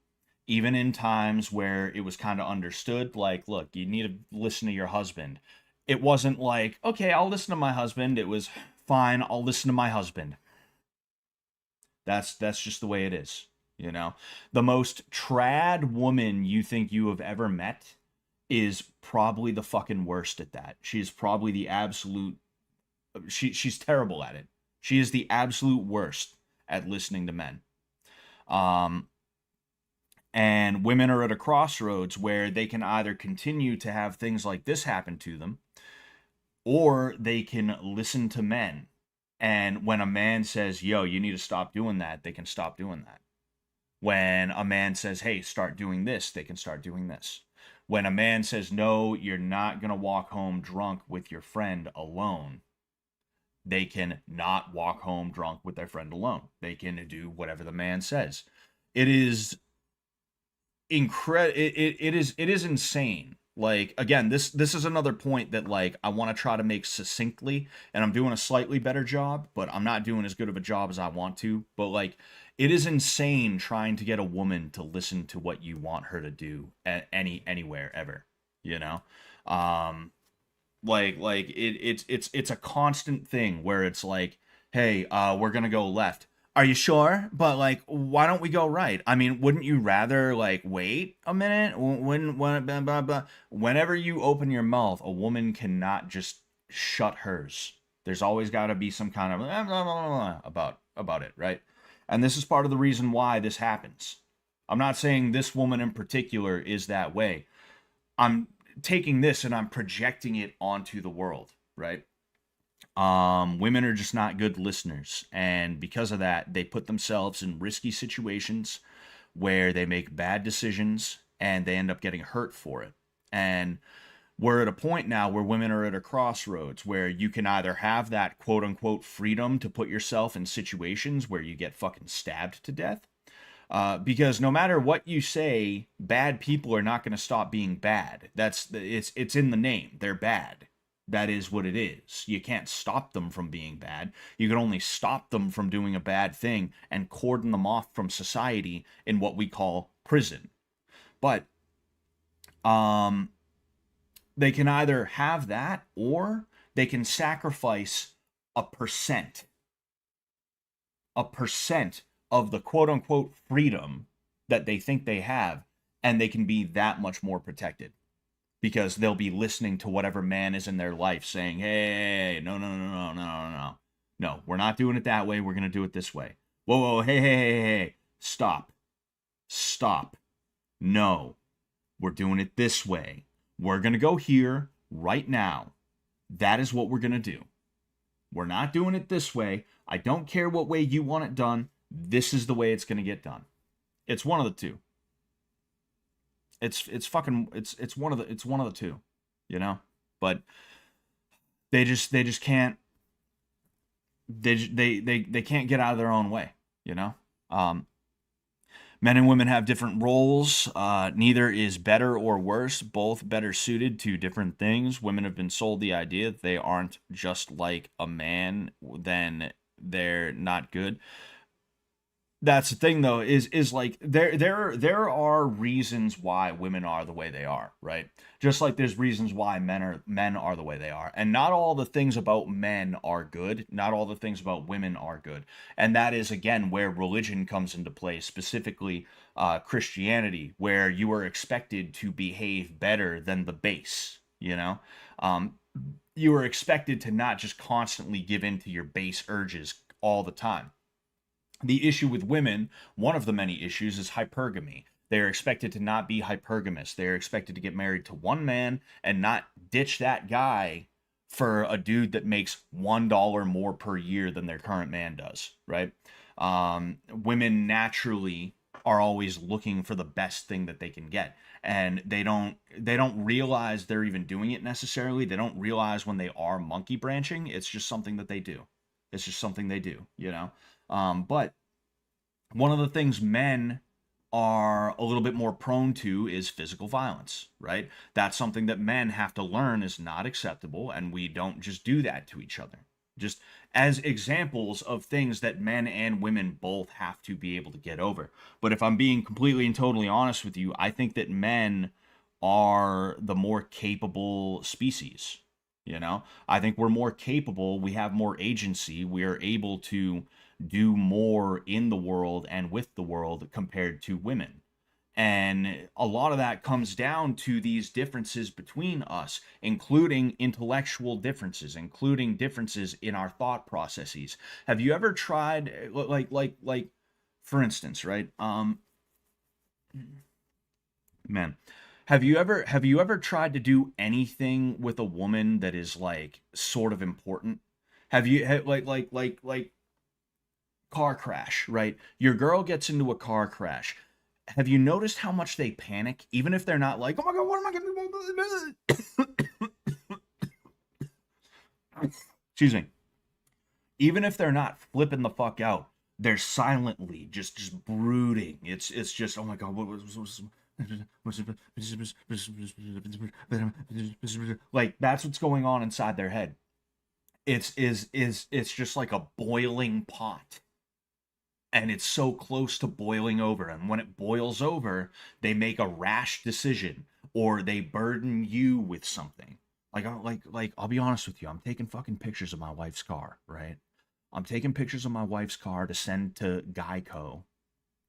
S1: even in times where it was kind of understood, like, look, you need to listen to your husband. It wasn't like, okay, I'll listen to my husband. It was, fine, I'll listen to my husband. That's just the way it is, you know? The most trad woman you think you have ever met is probably the fucking worst at that. She's probably the absolute... She's terrible at it. She is the absolute worst at listening to men. And women are at a crossroads where they can either continue to have things like this happen to them, or they can listen to men. And when a man says, yo, you need to stop doing that, they can stop doing that. When a man says, hey, start doing this, they can start doing this. When a man says, no, you're not going to walk home drunk with your friend alone, they can not walk home drunk with their friend alone. They can do whatever the man says. It is it is insane. Like, again, this is another point that, like, I want to try to make succinctly, and I'm doing a slightly better job, but I'm not doing as good of a job as I want to. But, like, it is insane trying to get a woman to listen to what you want her to do at anywhere ever, you know? It's a constant thing where it's like, hey, we're gonna go left. Are you sure? But, like, why don't we go right? I mean, wouldn't you rather, like, wait a minute? Whenever you open your mouth, a woman cannot just shut hers. There's always got to be some kind of about it, right? And this is part of the reason why this happens. I'm not saying this woman in particular is that way. I'm taking this and I'm projecting it onto the world, right? Women are just not good listeners, and because of that, they put themselves in risky situations where they make bad decisions and they end up getting hurt for it. And we're at a point now where women are at a crossroads where you can either have that quote unquote freedom to put yourself in situations where you get fucking stabbed to death, Because no matter what you say, bad people are not going to stop being bad. It's in the name. They're bad. That is what it is. You can't stop them from being bad. You can only stop them from doing a bad thing and cordon them off from society in what we call prison. But they can either have that or they can sacrifice a percent of the quote unquote freedom that they think they have, and they can be that much more protected because they'll be listening to whatever man is in their life saying, hey, no, no, no, no, no, no, no. No, we're not doing it that way. We're going to do it this way. Whoa, whoa, hey, hey, hey, hey. Stop. Stop. No, we're doing it this way. We're going to go here right now. That is what we're going to do. We're not doing it this way. I don't care what way you want it done. This is the way it's going to get done. It's one of the two. It's one of the two, you know? But they just can't they can't get out of their own way, you know? Men and women have different roles. Neither is better or worse. Both better suited to different things. Women have been sold the idea that they aren't just like a man, then they're not good. That's the thing, though, is like there are reasons why women are the way they are, right? Just like there's reasons why men are the way they are, and not all the things about men are good. Not all the things about women are good, and that is again where religion comes into play, specifically Christianity, where you are expected to behave better than the base. You know, you are expected to not just constantly give in to your base urges all the time. The issue with women, one of the many issues, is hypergamy. They are expected to not be hypergamous. They are expected to get married to one man and not ditch that guy for a dude that makes $1 more per year than their current man does, right? Women naturally are always looking for the best thing that they can get, and they don't realize they're even doing it necessarily. They don't realize when they are monkey branching. It's just something that they do. It's just something they do, you know? But one of the things men are a little bit more prone to is physical violence, right? That's something that men have to learn is not acceptable, and we don't just do that to each other. Just as examples of things that men and women both have to be able to get over. But if I'm being completely and totally honest with you, I think that men are the more capable species. You know, I think we're more capable. We have more agency. We are able to do more in the world and with the world compared to women. And a lot of that comes down to these differences between us, including intellectual differences, including differences in our thought processes. Have you ever tried, like, for instance, right? Man, have you ever tried to do anything with a woman that is like sort of important? Have you like car crash, right? Your girl gets into a car crash. Have you noticed how much they panic, even if they're not like, oh my god, what am I gonna do? Excuse me. Even if they're not flipping the fuck out, they're silently just brooding. It's just, oh my god, what was like that's what's going on inside their head. It's just like a boiling pot, and it's so close to boiling over, and when it boils over they make a rash decision or they burden you with something. Like I'll be honest with you, I'm taking fucking pictures of my wife's car, right? I'm taking pictures of my wife's car to send to Geico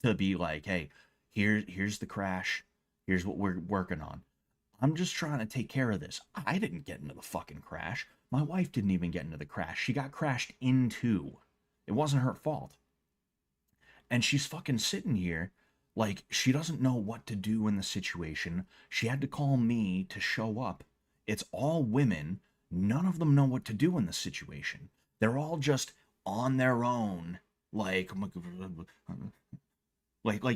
S1: to be like, hey, here's the crash, here's what we're working on. I'm just trying to take care of this. I didn't get into the fucking crash. My wife didn't even get into the crash. She got crashed into. It wasn't her fault. And she's fucking sitting here like she doesn't know what to do in the situation. She had to call me to show up. It's all women. None of them know what to do in the situation. They're all just on their own. Like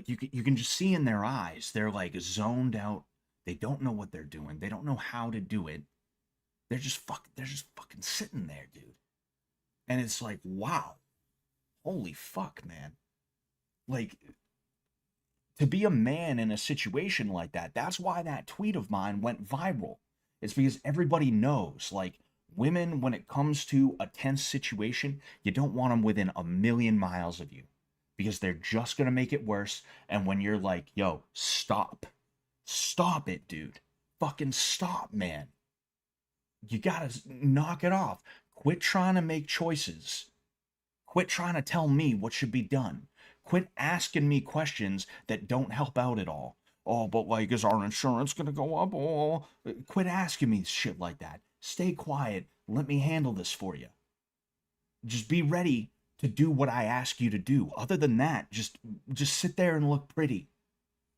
S1: you can just see in their eyes. They're like zoned out. They don't know what they're doing. They don't know how to do it. They're just fucking sitting there, dude. And it's like, wow. Holy fuck, man. Like, to be a man in a situation like that, that's why that tweet of mine went viral. It's because everybody knows, like, women, when it comes to a tense situation, you don't want them within a million miles of you because they're just going to make it worse. And when you're like, yo, stop, stop it, dude, fucking stop, man. You gotta knock it off. Quit trying to make choices. Quit trying to tell me what should be done. Quit asking me questions that don't help out at all. Oh, but like, is our insurance gonna go up? Oh, quit asking me shit like that. Stay quiet. Let me handle this for you. Just be ready to do what I ask you to do. Other than that, just sit there and look pretty.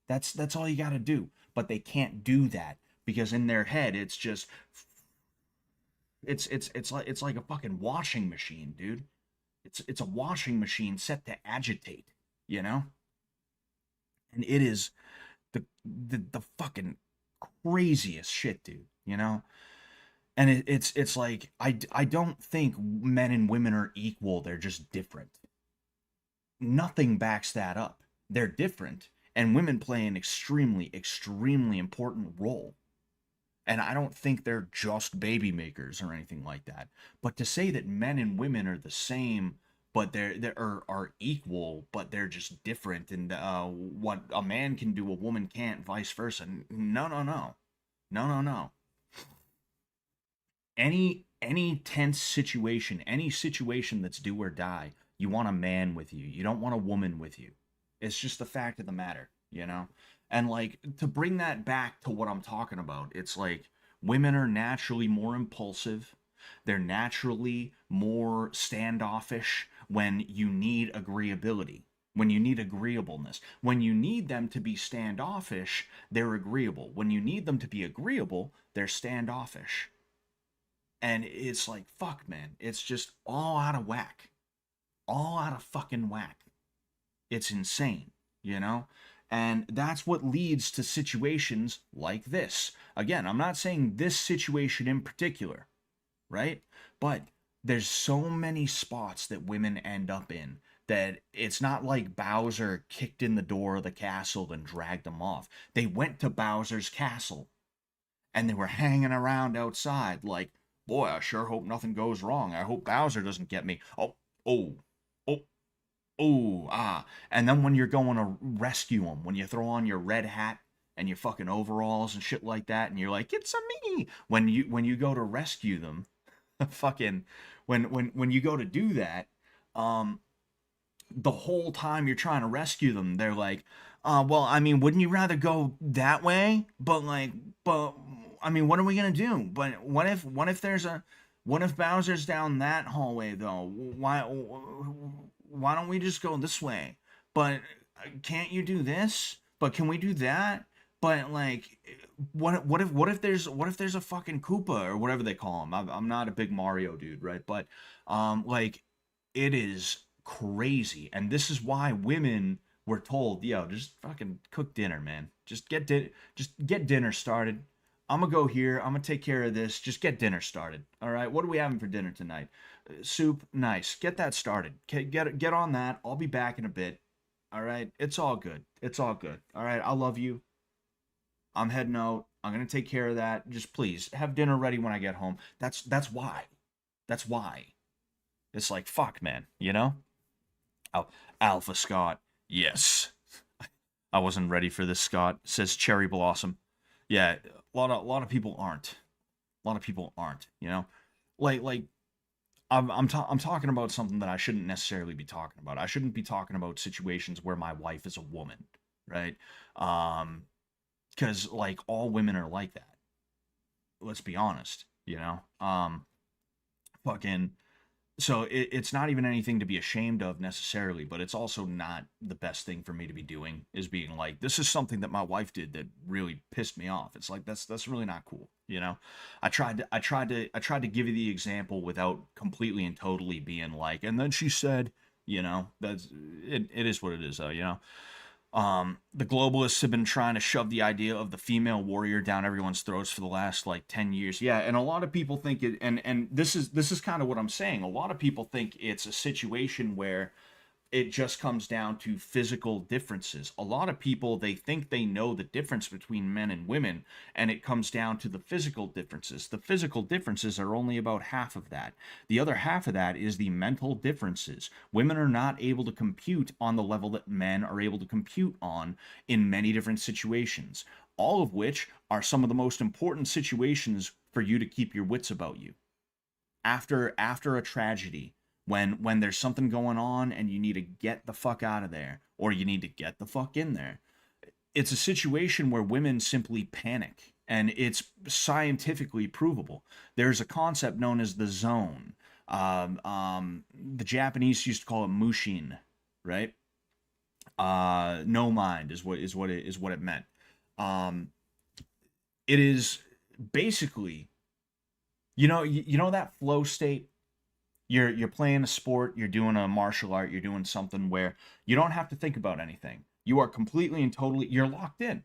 S1: That's all you gotta do. But they can't do that because in their head, it's just it's like a fucking washing machine, dude. It's a washing machine set to agitate, you know? And it is the fucking craziest shit, dude, you know? And it's like I don't think men and women are equal, they're just different. Nothing backs that up. They're different, and women play an extremely important role. And I don't think they're just baby makers or anything like that. But to say that men and women are the same, but are equal, but they're just different, and what a man can do, a woman can't, vice versa. No, no, no, no, no, no. Any tense situation, any situation that's do or die, you want a man with you. You don't want a woman with you. It's just the fact of the matter, you know? And like to bring that back to what I'm talking about, it's like women are naturally more impulsive. They're naturally more standoffish when you need agreeability, when you need agreeableness. When you need them to be standoffish, they're agreeable. When you need them to be agreeable, they're standoffish. And it's like, fuck, man. It's just all out of whack. All out of fucking whack. It's insane, you know? And that's what leads to situations like this. Again, I'm not saying this situation in particular, right? But there's so many spots that women end up in that it's not like Bowser kicked in the door of the castle and dragged them off. They went to Bowser's castle and they were hanging around outside like, boy, I sure hope nothing goes wrong. I hope Bowser doesn't get me. Oh, oh, oh, oh, ah. And then when you're going to rescue them, when you throw on your red hat and your fucking overalls and shit like that, and you're like, it's a me. When you go to rescue them, fucking when you go to do that, the whole time you're trying to rescue them, they're like, well, I mean, wouldn't you rather go that way? But I mean, what are we gonna do? But what if Bowser's down that hallway though? Why don't we just go this way? But can't you do this? But can we do that? But like, what if there's a fucking Koopa or whatever they call him? I'm not a big Mario dude, right? But like, it is crazy, and this is why women were told, yo, just fucking cook dinner, man. Just get dinner started. I'm gonna go here. I'm gonna take care of this. Just get dinner started. All right. What are we having for dinner tonight? Soup. Nice. Get that started. Get on that. I'll be back in a bit. All right. It's all good. It's all good. All right. I love you. I'm heading out. I'm gonna take care of that. Just please have dinner ready when I get home. That's why. That's why. It's like, fuck, man. You know. Alpha Scott. Yes. I wasn't ready for this, Scott. Says Cherry Blossom. Yeah, a lot of people aren't. A lot of people aren't, you know? Like I'm talking about something that I shouldn't necessarily be talking about. I shouldn't be talking about situations where my wife is a woman, right? Cuz like all women are like that. Let's be honest, you know? Fucking so it's not even anything to be ashamed of necessarily, but it's also not the best thing for me to be doing, is being like, this is something that my wife did that really pissed me off. It's like, that's really not cool, you know? I tried to give you the example without completely and totally being like, and then she said, you know, it is what it is though, you know? The globalists have been trying to shove the idea of the female warrior down everyone's throats for the last like 10 years. Yeah, and a lot of people think it, and this is kind of what I'm saying. A lot of people think it's a situation where it just comes down to physical differences. A lot of people, they think they know the difference between men and women, and it comes down to the physical differences. The physical differences are only about half of that. The other half of that is the mental differences. Women are not able to compute on the level that men are able to compute on in many different situations, all of which are some of the most important situations for you to keep your wits about you. After a tragedy, when there's something going on and you need to get the fuck out of there, or you need to get the fuck in there, it's a situation where women simply panic, and it's scientifically provable. There's a concept known as the zone. The Japanese used to call it mushin, right? No mind is what it meant. It is basically, you know that flow state. You're playing a sport, you're doing a martial art, you're doing something where you don't have to think about anything. You are completely and totally, you're locked in.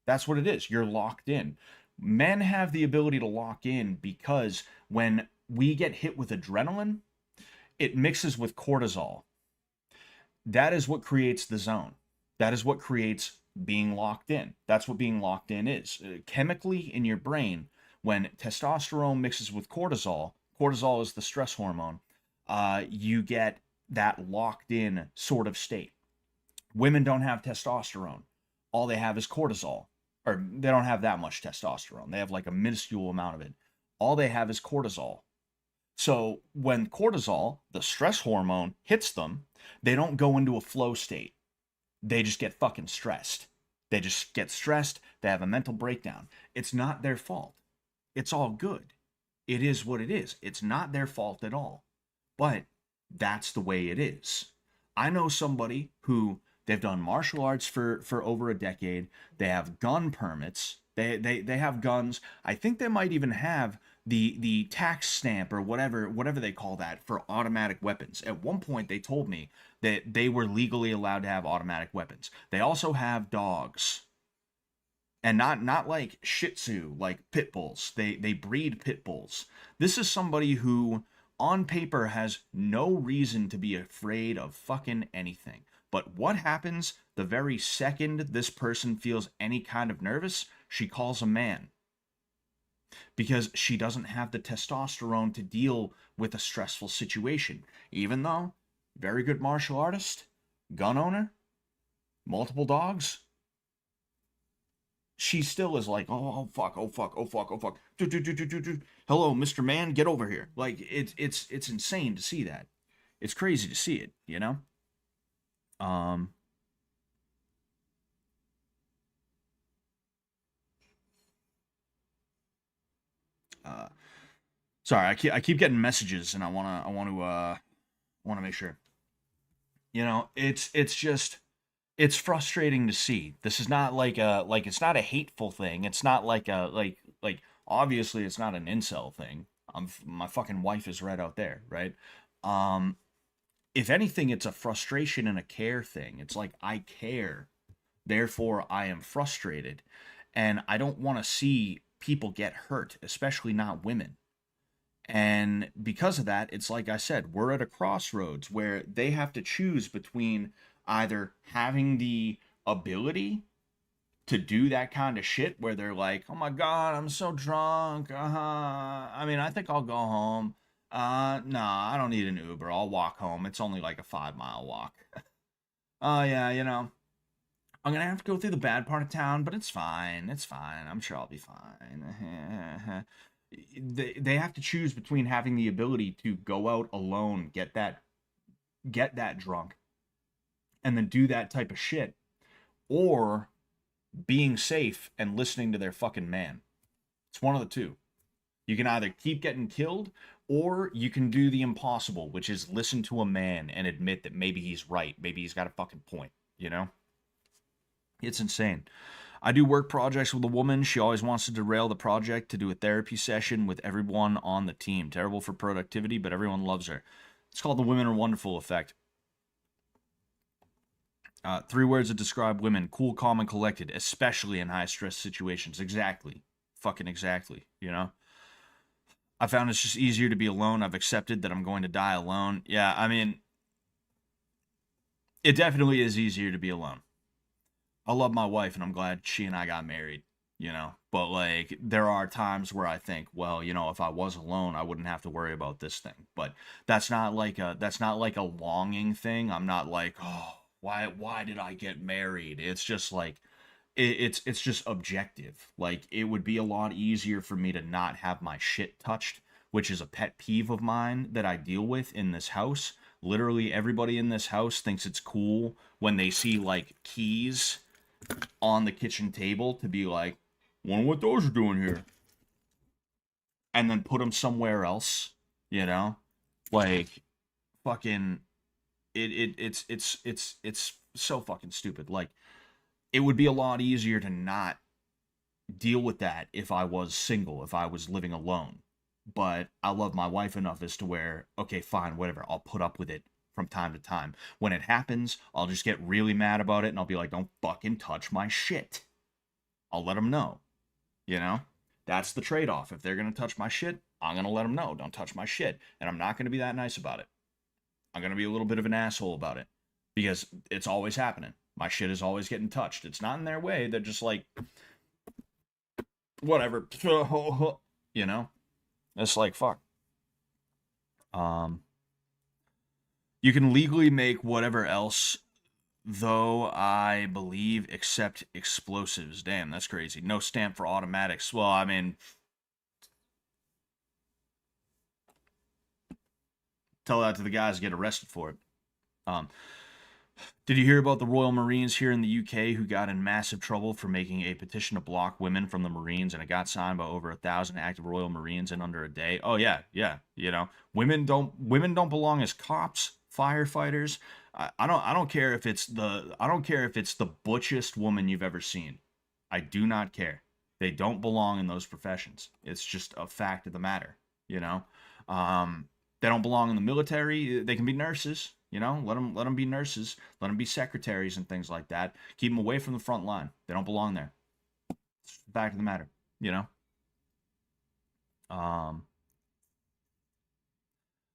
S1: That's what it is. You're locked in. Men have the ability to lock in because when we get hit with adrenaline, it mixes with cortisol. That is what creates the zone. That is what creates being locked in. That's what being locked in is. Chemically in your brain, when testosterone mixes with cortisol, cortisol is the stress hormone, you get that locked in sort of state. Women don't have testosterone. All they have is cortisol. Or they don't have that much testosterone. They have like a minuscule amount of it. All they have is cortisol. So when cortisol, the stress hormone, hits them, they don't go into a flow state. They just get fucking stressed. They just get stressed. They have a mental breakdown. It's not their fault. It's all good. It is what it is. It's not their fault at all. But that's the way it is. I know somebody who they've done martial arts for over a decade. They have gun permits. They have guns. I think they might even have the tax stamp or whatever they call that for automatic weapons. At one point they told me that they were legally allowed to have automatic weapons. They also have dogs. And not like Shih Tzu, like pit bulls. They breed pit bulls. This is somebody who on paper has no reason to be afraid of fucking anything. But what happens the very second this person feels any kind of nervous? She calls a man. Because she doesn't have the testosterone to deal with a stressful situation. Even though, very good martial artist, gun owner, multiple dogs, she still is like, oh fuck, oh fuck, oh fuck, oh fuck. Hello, Mr. Man, get over here. Like it's insane to see that. It's crazy to see it, you know? Sorry, I keep getting messages and I wanna make sure. It's just it's frustrating to see. This is not like it's not a hateful thing. It's not like a like obviously it's not an incel thing. My fucking wife is right out there, right? Um if anything, it's a frustration and a care thing. It's like I care, therefore I am frustrated, and I don't want to see people get hurt, especially not women. And because of that, it's like I said, we're at a crossroads where they have to choose between either having the ability to do that kind of shit where they're like, oh my God, I'm so drunk. I mean, I think I'll go home. Nah, I don't need an Uber. I'll walk home. It's only like a 5 mile walk. Oh, yeah, I'm gonna have to go through the bad part of town, but it's fine. It's fine. I'm sure I'll be fine. They have to choose between having the ability to go out alone, get that drunk, and then do that type of shit, or being safe and listening to their fucking man. It's one of the two. You can either keep getting killed, or you can do the impossible, which is listen to a man and admit that maybe he's right. Maybe he's got a fucking point, you know? It's insane. I do work projects with a woman. She always wants to derail the project to do a therapy session with everyone on the team. Terrible for productivity, but everyone loves her. It's called the Women Are Wonderful effect. 3 words that describe women: cool, calm, and collected, especially in high-stress situations. Exactly. Fucking exactly, you know? I found it's just easier to be alone. I've accepted that I'm going to die alone. Yeah, I mean, it definitely is easier to be alone. I love my wife and I'm glad she and I got married, you know. But like there are times where I think, well, you know, if I was alone, I wouldn't have to worry about this thing. But that's not like a longing thing. I'm not like, oh, why did I get married? It's just like it's just objective. Like it would be a lot easier for me to not have my shit touched, which is a pet peeve of mine that I deal with in this house. Literally everybody in this house thinks it's cool when they see like keys on the kitchen table to be like, wonder what those are doing here, and then put them somewhere else. You know, like fucking it's so fucking stupid. Like it would be a lot easier to not deal with that if I was single, if I was living alone. But I love my wife enough as to where, okay, fine, whatever, I'll put up with it from time to time. When it happens, I'll just get really mad about it and I'll be like, don't fucking touch my shit. I'll let them know, you know? That's the trade off. If they're going to touch my shit, I'm going to let them know, don't touch my shit. And I'm not going to be that nice about it. I'm going to be a little bit of an asshole about it because it's always happening. My shit is always getting touched. It's not in their way. They're just like, whatever, you know? It's like, fuck. You can legally make whatever else, though, I believe, except explosives. Damn, that's crazy. No stamp for automatics. Well, I mean, tell that to the guys get arrested for it. Um, Did you hear about the Royal Marines here in the UK who got in massive trouble for making a petition to block women from the Marines, and it got signed by over 1,000 active Royal Marines in under a day? Oh yeah, yeah. You know, women don't belong as cops, firefighters. I don't care if it's the butchest woman you've ever seen. I do not care. They don't belong in those professions. It's just a fact of the matter. You know, they don't belong in the military. They can be nurses. You know, let them be nurses, let them be secretaries and things like that. Keep them away from the front line. They don't belong there. It's the fact of the matter. You know.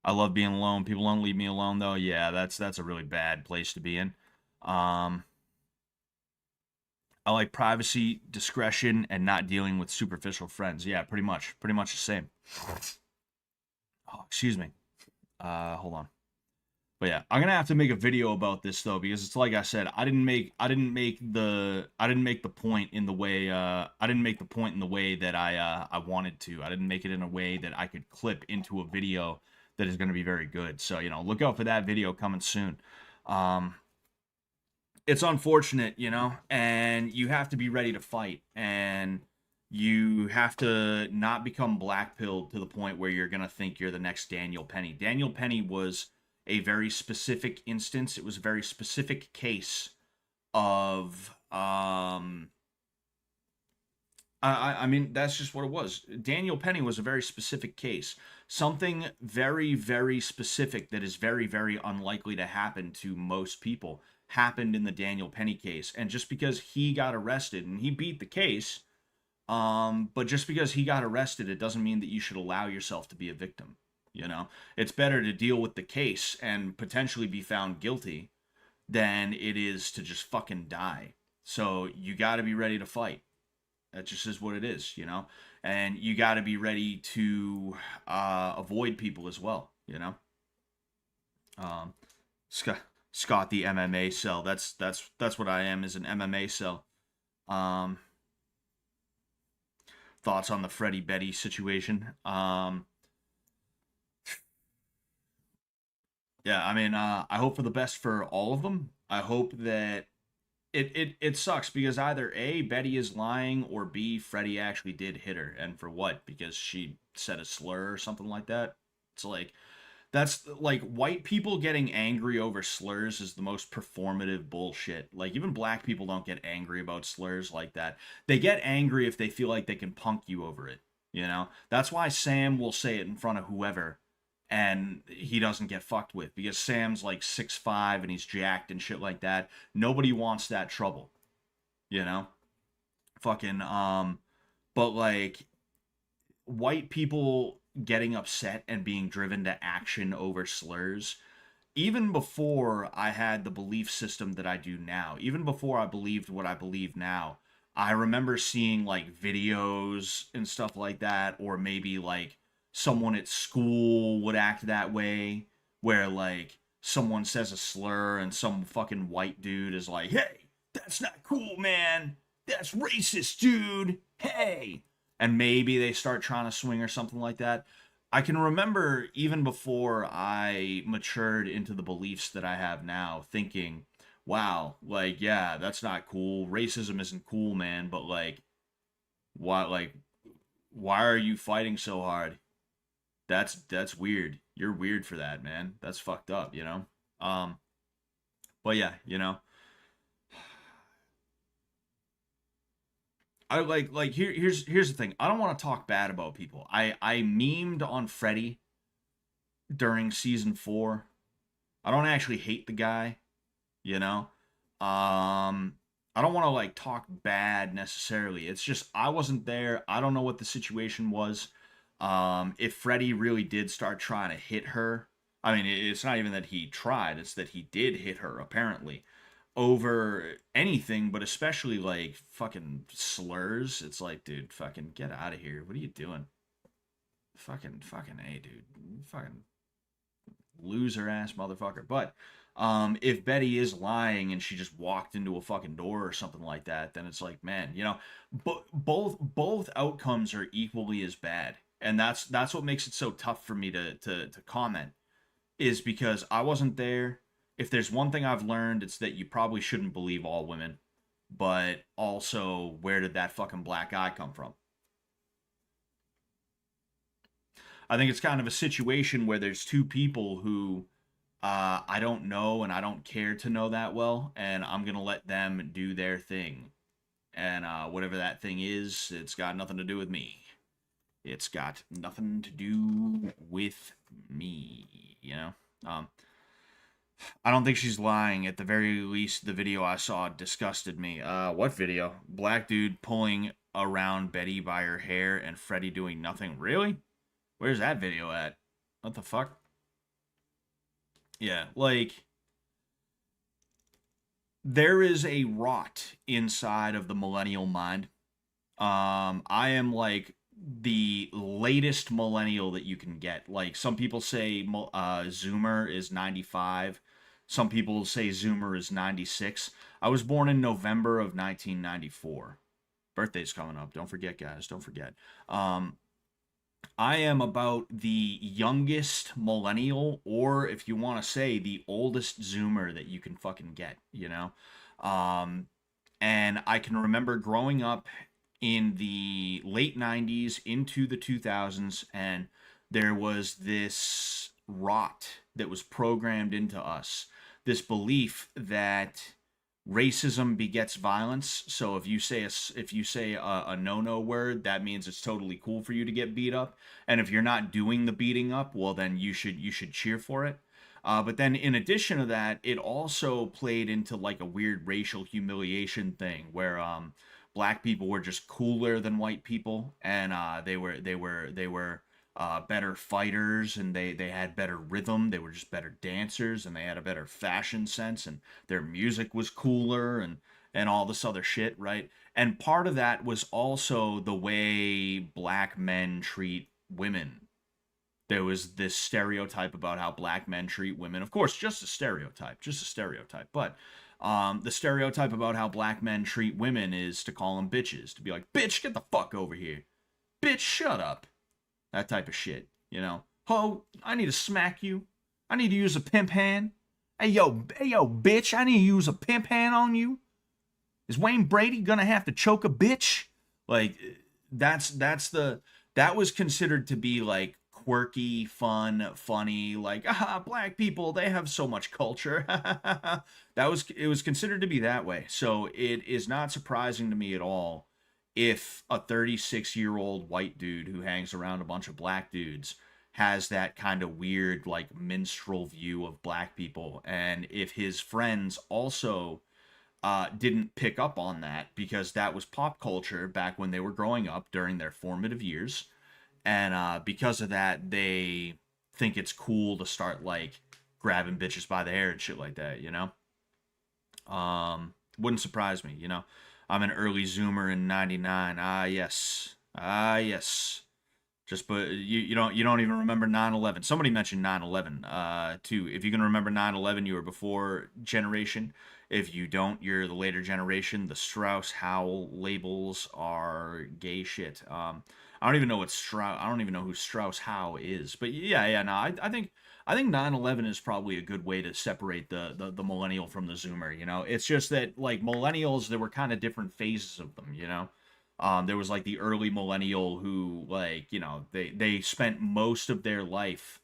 S1: I love being alone. People don't leave me alone though. Yeah, that's a really bad place to be in. I like privacy, discretion, and not dealing with superficial friends. Yeah, pretty much the same. Oh, excuse me. Hold on. But yeah, I'm gonna have to make a video about this though, because it's like I said, I didn't make the point in the way that I wanted to. I didn't make it in a way that I could clip into a video that is gonna be very good. So, you know, look out for that video coming soon. It's unfortunate, you know, and you have to be ready to fight, and you have to not become black-pilled to the point where you're gonna think you're the next Daniel Penny. Daniel Penny was a very specific instance. It was a very specific case of I mean, that's just what it was. Daniel Penny was a very specific case. Something very, very specific that is very, very unlikely to happen to most people happened in the Daniel Penny case. And just because he got arrested and he beat the case, but just because he got arrested, it doesn't mean that you should allow yourself to be a victim. You know, it's better to deal with the case and potentially be found guilty than it is to just fucking die. So you got to be ready to fight. That just is what it is, you know? And you got to be ready to avoid people as well, you know? Scott the MMA cell. That's what I am, is an MMA cell. Thoughts on the Freddie Betty situation? Yeah, I mean, I hope for the best for all of them. I hope that it sucks because either A, Betty is lying, or B, Freddie actually did hit her. And for what? Because she said a slur or something like that? It's like, that's like white people getting angry over slurs is the most performative bullshit. Like, even black people don't get angry about slurs like that. They get angry if they feel like they can punk you over it, you know? That's why Sam will say it in front of whoever and he doesn't get fucked with, because Sam's like 6'5" and he's jacked and shit like that. Nobody wants that trouble, you know? Fucking but like white people getting upset and being driven to action over slurs even before I had the belief system that I do now, even before I believed what I believe now, I remember seeing like videos and stuff like that, or maybe like someone at school would act that way, where like someone says a slur and some fucking white dude is like, hey, that's not cool, man. That's racist, dude. Hey. And maybe they start trying to swing or something like that. I can remember even before I matured into the beliefs that I have now, thinking, wow, like, yeah, that's not cool. Racism isn't cool, man, but like why are you fighting so hard? That's weird. You're weird for that, man. That's fucked up, you know? Um, but yeah, you know. I here's the thing. I don't want to talk bad about people. I memed on Freddy during season 4. I don't actually hate the guy, you know. I don't want to like talk bad necessarily. It's just I wasn't there. I don't know what the situation was. If Freddy really did start trying to hit her, I mean, it's not even that he tried, it's that he did hit her apparently over anything, but especially like fucking slurs. It's like, dude, fucking get out of here. What are you doing? Fucking hey, dude. Fucking loser ass motherfucker. But if Betty is lying and she just walked into a fucking door or something like that, then it's like, man, you know, both outcomes are equally as bad. And that's what makes it so tough for me to comment, is because I wasn't there. If there's one thing I've learned, it's that you probably shouldn't believe all women. But also, where did that fucking black eye come from? I think it's kind of a situation where there's two people who I don't know and I don't care to know that well, and I'm gonna let them do their thing. And whatever that thing is, it's got nothing to do with me. It's got nothing to do with me, you know? I don't think she's lying. At the very least, the video I saw disgusted me. What video? Black dude pulling around Betty by her hair and Freddy doing nothing. Really? Where's that video at? What the fuck? Yeah, like, there is a rot inside of the millennial mind. I am like the latest millennial that you can get. Like, some people say Zoomer is 95. Some people say Zoomer is 96. I was born in November of 1994. Birthday's coming up. Don't forget, guys. Don't forget. I am about the youngest millennial, or if you want to say the oldest Zoomer that you can fucking get, you know? And I can remember growing up in the late 90s into the 2000s, and there was this rot that was programmed into us, this belief that racism begets violence. So if you say a no-no word, that means it's totally cool for you to get beat up, and if you're not doing the beating up, well, then you should cheer for it. But then in addition to that, it also played into like a weird racial humiliation thing where black people were just cooler than white people, and they were better fighters, and they had better rhythm. They were just better dancers, and they had a better fashion sense, and their music was cooler, and all this other shit, right? And part of that was also the way black men treat women. There was this stereotype about how black men treat women. Of course, just a stereotype. But the stereotype about how black men treat women is to call them bitches, to be like, bitch, get the fuck over here. Bitch, shut up. That type of shit, you know? Ho, I need to smack you. I need to use a pimp hand. Hey, yo, bitch, I need to use a pimp hand on you. Is Wayne Brady gonna have to choke a bitch? Like, that was considered to be like quirky, fun, funny, like, black people, they have so much culture. It was considered to be that way. So it is not surprising to me at all if a 36-year-old white dude who hangs around a bunch of black dudes has that kind of weird, like, minstrel view of black people. And if his friends also didn't pick up on that, because that was pop culture back when they were growing up during their formative years. And because of that, they think it's cool to start, like, grabbing bitches by the hair and shit like that, you know? Wouldn't surprise me, you know? I'm an early Zoomer in '99. Ah, yes. Ah, yes. Just but you don't even remember 9/11. Somebody mentioned 9/11 too. If you can remember 9/11, you were before generation. If you don't, you're the later generation. The Strauss Howell labels are gay shit. I don't even know what Strauss. I don't even know who Strauss Howe is. But yeah. No, I think 9/11 is probably a good way to separate the millennial from the Zoomer. You know, it's just that like millennials, there were kind of different phases of them. You know. There was like the early millennial who like, you know, they spent most of their life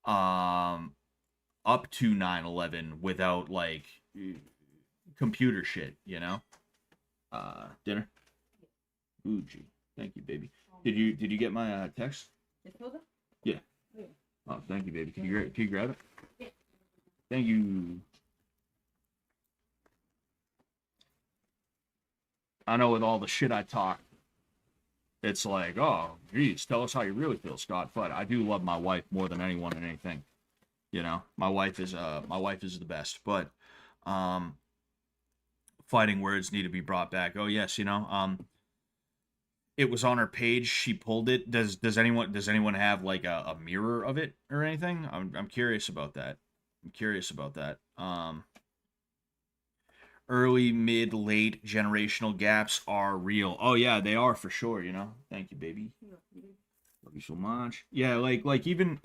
S1: up to 9/11 without like computer shit, you know? Dinner? Ooh, gee. Thank you, baby. Did you get my text? Yeah. Oh, thank you, baby. Can you grab it? Yeah. Thank you. I know with all the shit I talk, it's like, oh, geez, tell us how you really feel, Scott. But I do love my wife more than anyone and anything. You know, my wife is the best. But fighting words need to be brought back. Oh yes, you know, it was on her page. She pulled it. Does anyone have like a mirror of it or anything? I'm curious about that. Early, mid, late generational gaps are real. Oh yeah, they are for sure, you know. Thank you, baby. Love you so much. Yeah, like even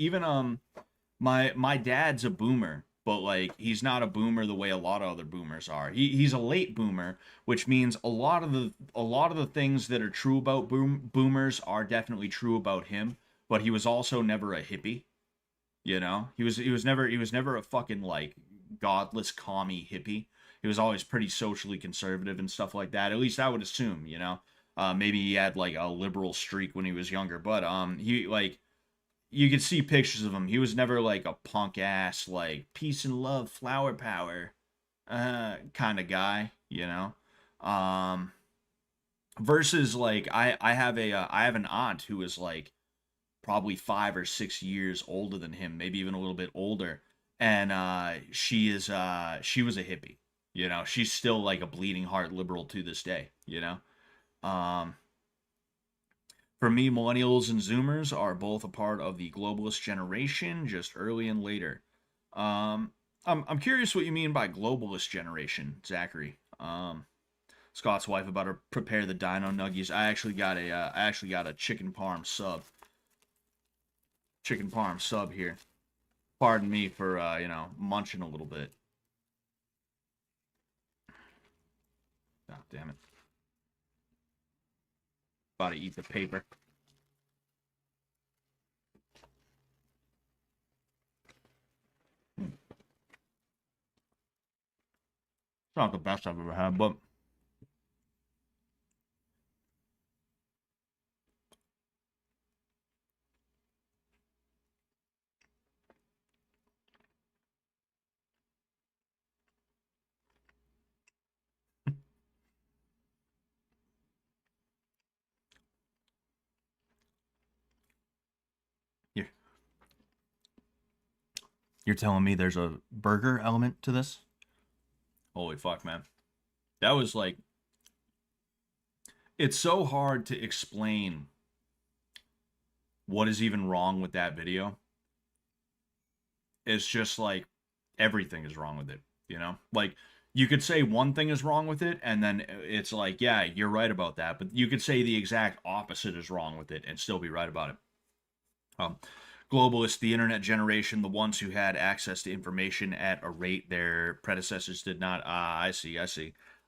S1: my dad's a boomer, but like he's not a boomer the way a lot of other boomers are. He's a late boomer, which means a lot of the things that are true about boomers are definitely true about him, but he was also never a hippie, you know? He was never a fucking like godless commie hippie. He was always pretty socially conservative and stuff like that. At least I would assume, you know. Maybe he had like a liberal streak when he was younger, but he like you could see pictures of him. He was never like a punk ass like peace and love, flower power, kind of guy, you know. Um, versus like I have an aunt who is like probably 5 or 6 years older than him, maybe even a little bit older, and she was a hippie. You know, she's still like a bleeding heart liberal to this day. You know, um, for me, millennials and Zoomers are both a part of the globalist generation, just early and later. I'm curious what you mean by globalist generation, Zachary. Scott's wife about to prepare the dino nuggies. I actually got a chicken parm sub here. Pardon me for munching a little bit. God damn it! About to eat the paper. It's not the best I've ever had, but you're, you're telling me there's a burger element to this? Holy fuck, man! That was like it's so hard to explain what is even wrong with that video. It's just like everything is wrong with it, you know? Like you could say one thing is wrong with it and then it's like, yeah, you're right about that, but you could say the exact opposite is wrong with it and still be right about it. Um globalists, the internet generation, the ones who had access to information at a rate their predecessors did not. Ah, I see.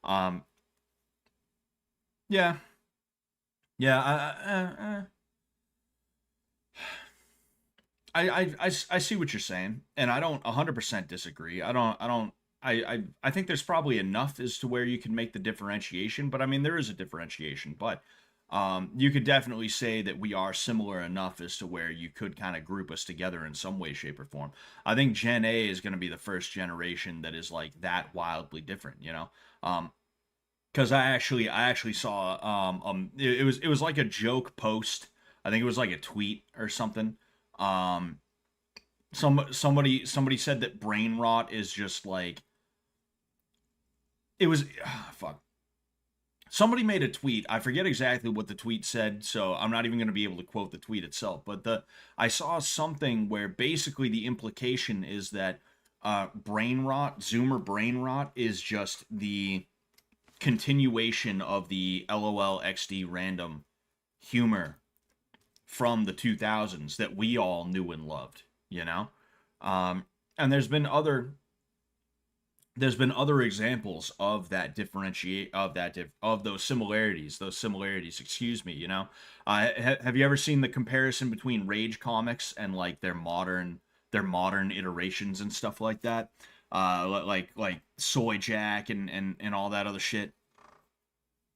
S1: Um yeah. Yeah, I see what you're saying, and I don't 100% disagree. I think there's probably enough as to where you can make the differentiation, but I mean there is a differentiation, but you could definitely say that we are similar enough as to where you could kind of group us together in some way, shape, or form. I think Gen A is going to be the first generation that is like that wildly different, you know. Because I actually saw it was like a joke post. I think it was like a tweet or something. Um, somebody said that brain rot is just like it was. Fuck. Somebody made a tweet. I forget exactly what the tweet said, so I'm not even going to be able to quote the tweet itself. But I saw something where basically the implication is that brain rot, Zoomer brain rot, is just the continuation of the LOL XD random humor from the 2000s that we all knew and loved, you know? And there's been other examples of that of those similarities, excuse me, you know? Have you ever seen the comparison between Rage comics and like their modern iterations and stuff like that? Like Soy Jack and all that other shit.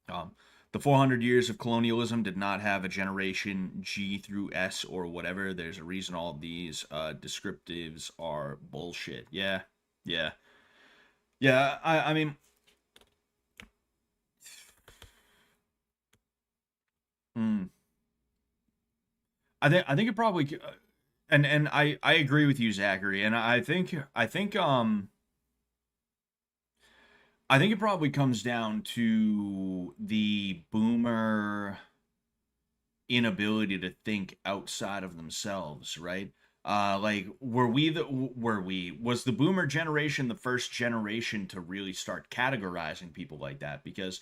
S1: Um, the 400 years of colonialism did not have a generation G through S or whatever. There's a reason all of these descriptives are bullshit. Yeah, yeah, yeah. I mean, mm, I think it probably, and I agree with you, Zachary, and I think it probably comes down to the boomer inability to think outside of themselves, right? Like, was the boomer generation the first generation to really start categorizing people like that? Because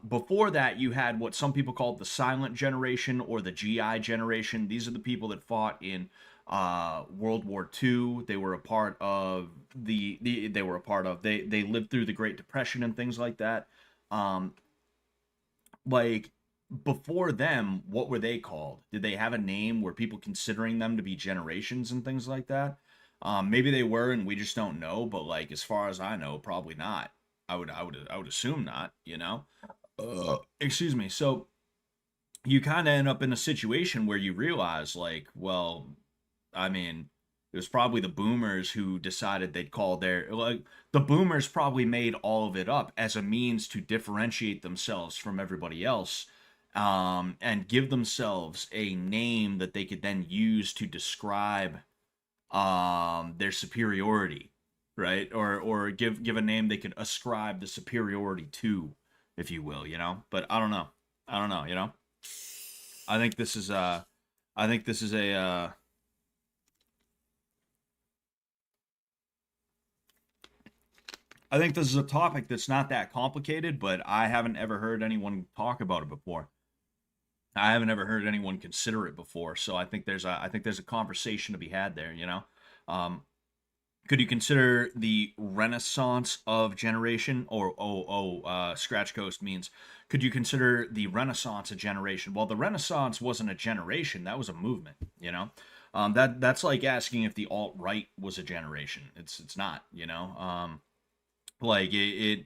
S1: before that, you had what some people called the silent generation or the GI generation. These are the people that fought in World War II. They were a part of they were a part of they lived through the Great Depression and things like that. Um, like before them, what were they called? Did they have a name? Were people considering them to be generations and things like that? Maybe they were, and we just don't know. But like, as far as I know, probably not. I would assume not. You know. Excuse me. So you kind of end up in a situation where you realize, like, well, I mean, it was probably the boomers who decided they'd call their like the boomers probably made all of it up as a means to differentiate themselves from everybody else, and give themselves a name that they could then use to describe their superiority, right? Or give a name they could ascribe the superiority to, if you will, you know. But I don't know. I don't know, you know. I think this is I think this is a I think this is a topic that's not that complicated, but I haven't ever heard anyone talk about it before. I haven't ever heard anyone consider it before, so I think there's a conversation to be had there. You know, um, could you consider the Renaissance of generation, or Scratch Coast means? Could you consider the Renaissance a generation? Well, the Renaissance wasn't a generation; that was a movement. You know, that's like asking if the alt right was a generation. It's not. You know. Like a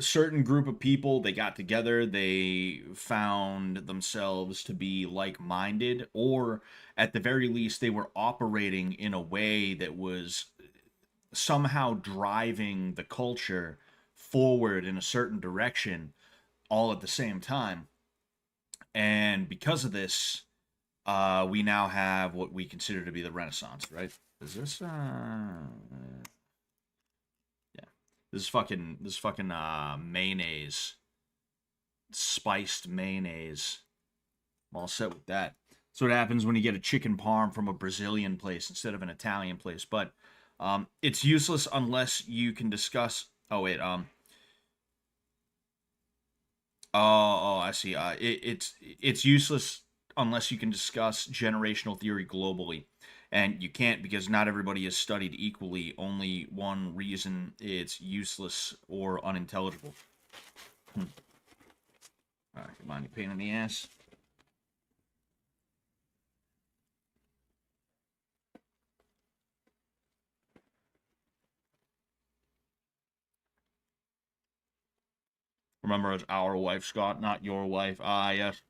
S1: certain group of people, they got together, they found themselves to be like-minded, or at the very least they were operating in a way that was somehow driving the culture forward in a certain direction all at the same time. And because of this, we now have what we consider to be the Renaissance, right? Is this yeah. This fucking mayonnaise. Spiced mayonnaise. I'm all set with that. So what happens when you get a chicken parm from a Brazilian place instead of an Italian place. But it's useless unless you can discuss. Oh wait. I see. It's useless unless you can discuss generational theory globally, and you can't because not everybody is studied equally. Only one reason it's useless or unintelligible. Hmm. All right, come on, you pain in the ass. Remember, it's our wife, Scott, not your wife. Ah, yes.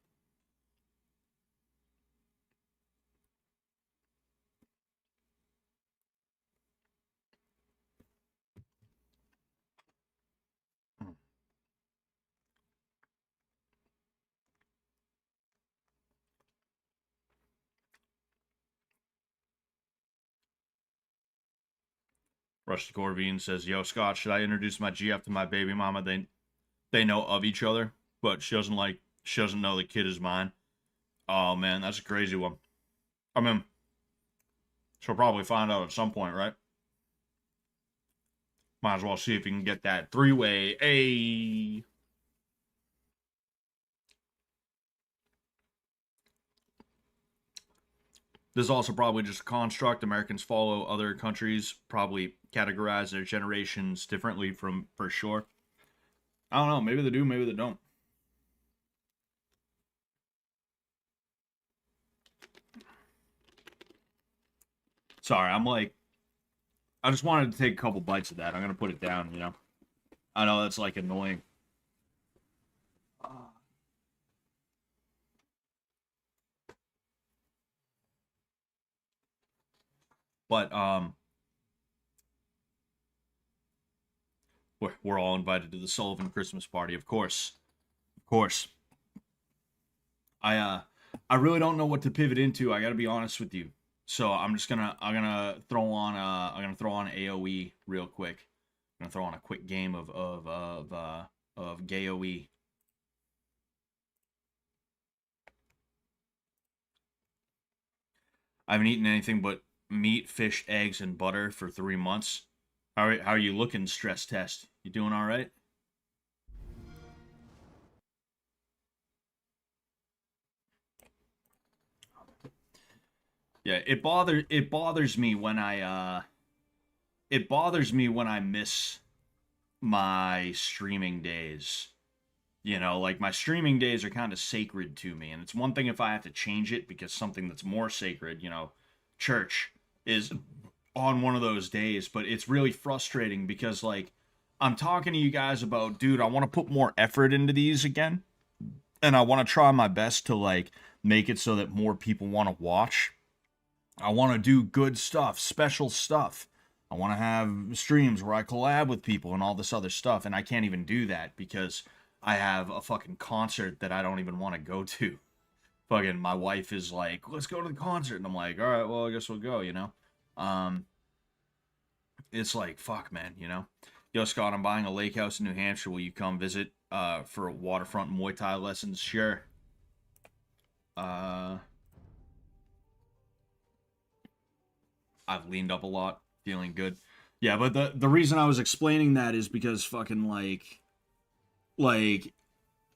S1: Hmm. Rusty Corvine says, "Yo, Scott, should I introduce my GF to my baby mama? They know of each other, but she doesn't know the kid is mine." Oh man, that's a crazy one. I mean, she'll probably find out at some point, right? Might as well see if you can get that three-way. A. This is also probably just a construct. Americans follow other countries, probably categorize their generations differently for sure. I don't know. Maybe they do, maybe they don't. Sorry, I just wanted to take a couple bites of that. I'm gonna put it down, you know. I know that's like annoying. But we're all invited to the Sullivan Christmas party, of course. Of course. I really don't know what to pivot into. I got to be honest with you. So I'm gonna throw on AOE real quick. I'm gonna throw on a quick game of GAOE. I haven't eaten anything but meat, fish, eggs, and butter for 3 months. How are you looking? Stress test. You doing all right? Yeah, it bothers me when I miss my streaming days. You know, like my streaming days are kind of sacred to me, and it's one thing if I have to change it because something that's more sacred, you know, church is on one of those days, but it's really frustrating because like I'm talking to you guys about, dude, I want to put more effort into these again, and I want to try my best to like make it so that more people want to watch. I want to do good stuff, special stuff. I want to have streams where I collab with people and all this other stuff, and I can't even do that because I have a fucking concert that I don't even want to go to. Fucking my wife is like, "Let's go to the concert," and I'm like, "All right, well, I guess we'll go," you know. Um, it's like, fuck, man, you know. Yo, Scott, I'm buying a lake house in New Hampshire. Will you come visit for waterfront Muay Thai lessons? Sure. Uh, I've leaned up a lot, feeling good. Yeah, but the reason I was explaining that is because fucking like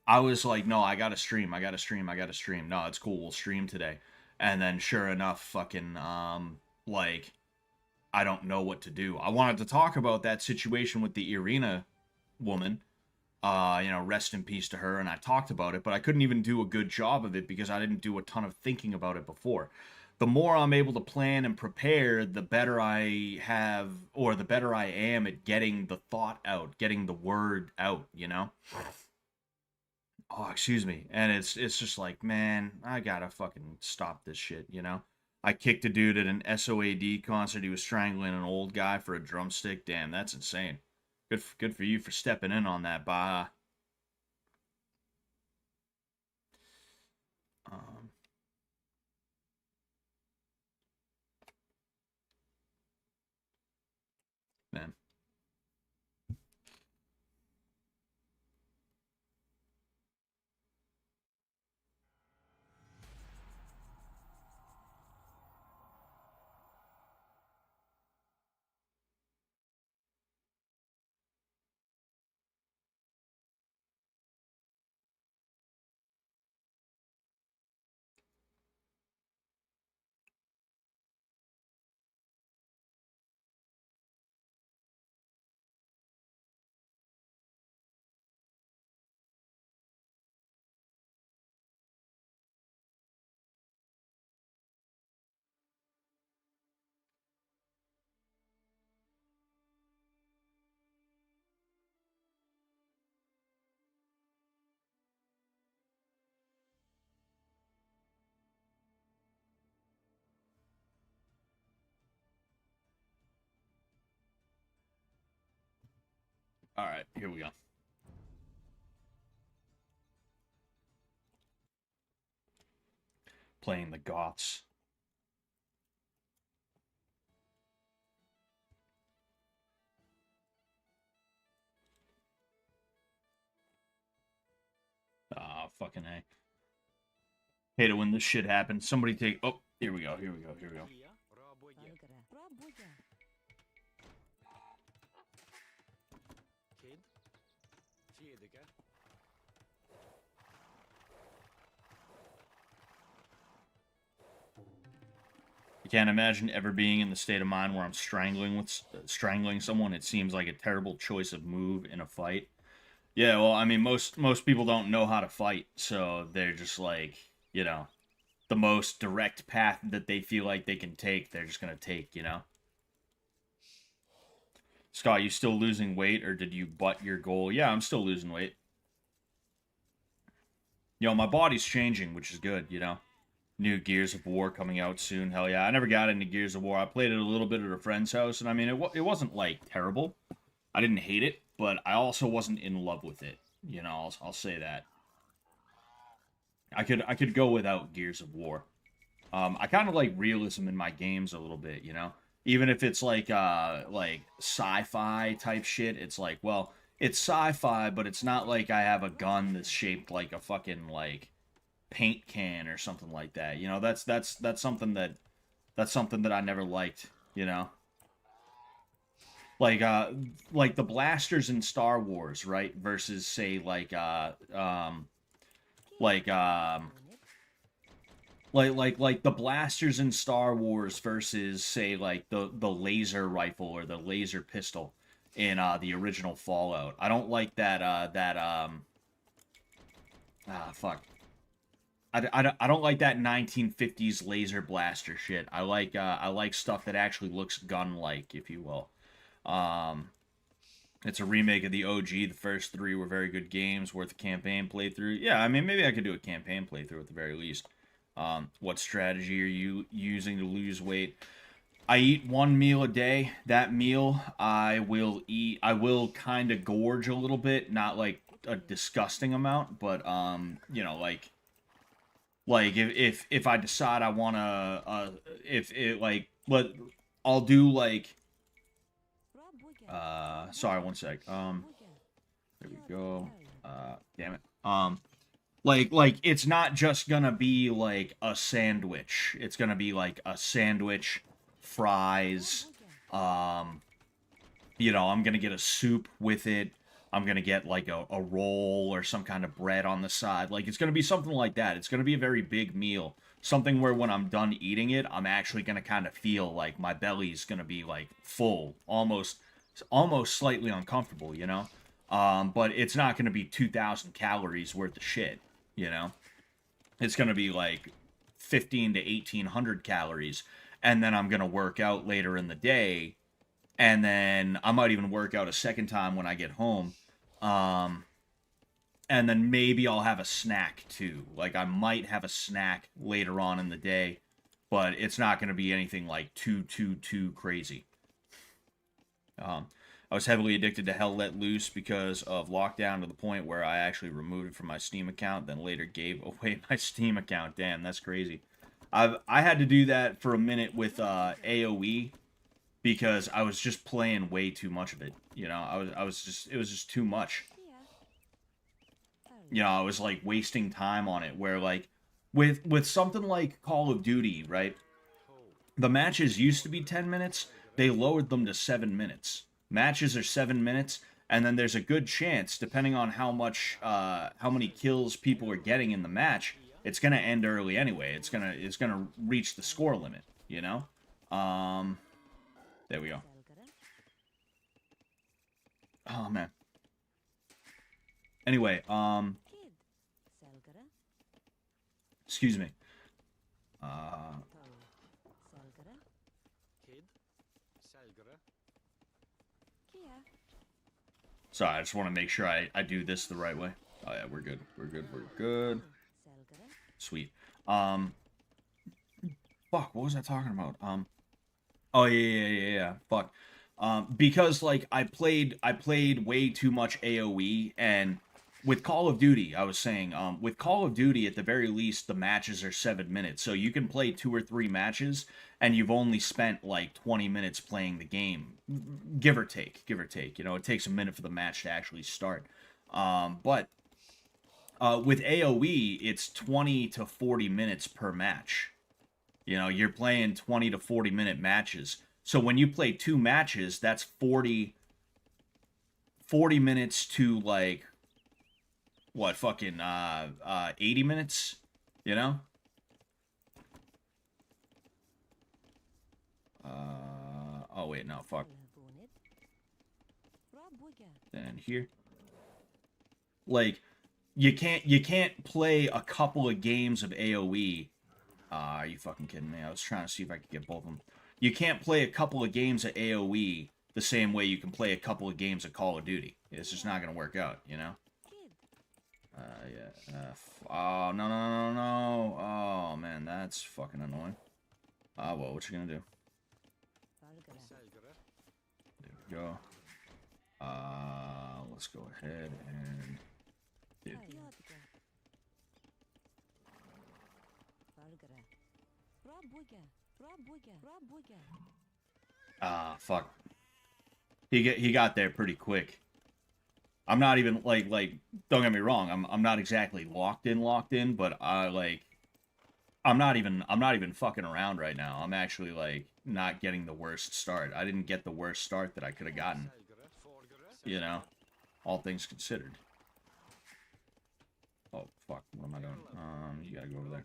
S1: I was like, no, I gotta stream, I gotta stream, I gotta stream. No, it's cool, we'll stream today. And then sure enough, fucking like I don't know what to do. I wanted to talk about that situation with the Iryna woman. You know, rest in peace to her, and I talked about it, but I couldn't even do a good job of it because I didn't do a ton of thinking about it before. The more I'm able to plan and prepare, the better I have, or the better I am at getting the thought out, getting the word out, you know? Oh, excuse me. And it's just like, man, I gotta fucking stop this shit, you know? I kicked a dude at an SOAD concert. He was strangling an old guy for a drumstick. Damn, that's insane. Good for you for stepping in on that, bah. Um, man. All right, here we go. Playing the Goths. Fucking A. Hate it when this shit happens. Somebody take... Oh, here we go. I can't imagine ever being in the state of mind where I'm strangling someone. It seems like a terrible choice of move in a fight. Yeah, well, I mean, most people don't know how to fight, so they're just like, you know, the most direct path that they feel like they can take, they're just gonna take, you know? Scott, you still losing weight, or did you butt your goal? Yeah, I'm still losing weight. Yo, my body's changing, which is good, you know? New Gears of War coming out soon. Hell yeah. I never got into Gears of War. I played it a little bit at a friend's house, and I mean, it wasn't, like, terrible. I didn't hate it, but I also wasn't in love with it. You know, I'll say that. I could go without Gears of War. I kind of like realism in my games a little bit, you know? Even if it's like sci-fi type shit, it's like, well, it's sci-fi, but it's not like I have a gun that's shaped like a fucking, like, paint can or something like that. You know, that's something that I never liked, you know? Like the blasters in Star Wars, right? Versus say like like the blasters in Star Wars versus say like the laser rifle or the laser pistol in the original Fallout. I don't like fuck. I don't like that 1950s laser blaster shit. I like stuff that actually looks gun-like, if you will. It's a remake of the OG. The first three were very good games, worth a campaign playthrough. Yeah, I mean, maybe I could do a campaign playthrough at the very least. What strategy are you using to lose weight? I eat one meal a day. That meal, I will kind of gorge a little bit, not like a disgusting amount, but, you know, like if I decide I want to, I'll do, like, sorry, one sec. There we go. Damn it. Like it's not just gonna be like a sandwich. It's gonna be like a sandwich, fries. You know, I'm gonna get a soup with it. I'm gonna get like a roll or some kind of bread on the side. Like it's gonna be something like that. It's gonna be a very big meal. Something where when I'm done eating it, I'm actually gonna kind of feel like my belly's gonna be like full, almost slightly uncomfortable, you know? But it's not going to be 2,000 calories worth of shit, you know? It's going to be like 15 to 1,800 calories, and then I'm going to work out later in the day, and then I might even work out a second time when I get home, and then maybe I'll have a snack too. Like, I might have a snack later on in the day, but it's not going to be anything like too crazy. I was heavily addicted to Hell Let Loose because of lockdown to the point where I actually removed it from my Steam account, then later gave away my Steam account. Damn, that's crazy. I had to do that for a minute with AoE because I was just playing way too much of it. You know, it was just too much. You know, I was like wasting time on it. Where like with something like Call of Duty, right? The matches used to be 10 minutes. They lowered them to 7 minutes. Matches are 7 minutes, and then there's a good chance, depending on how many kills people are getting in the match, it's gonna end early anyway. It's gonna reach the score limit, you know? There we go. Oh man. Anyway, excuse me. Sorry, I just want to make sure I do this the right way. Oh yeah, we're good. We're good. Sweet. Fuck, what was I talking about? Oh yeah. Fuck. Because like I played way too much AoE, and with Call of Duty, I was saying, with Call of Duty, at the very least, the matches are 7 minutes, so you can play 2 or 3 matches, and you've only spent like 20 minutes playing the game, give or take. You know, it takes a minute for the match to actually start. But With AoE, it's 20 to 40 minutes per match. You know, you're playing 20 to 40-minute matches. So when you play 2 matches, that's 40 minutes to, like, what, fucking 80 minutes, you know? Oh wait, no, fuck. And here, like, you can't play a couple of games of AoE. Are you fucking kidding me? I was trying to see if I could get both of them. You can't play a couple of games of AoE the same way you can play a couple of games of Call of Duty. It's just not gonna work out, you know? Yeah. Oh, no. Oh, man, that's fucking annoying. Ah, well, what you gonna do? There we go. Let's go ahead and... Dude. Fuck. He got there pretty quick. I'm not even like don't get me wrong, I'm not exactly locked in, but I'm not even fucking around right now. I'm actually like not getting the worst start. I didn't get the worst start that I could have gotten. You know, all things considered. Oh fuck, what am I doing? You gotta go over there.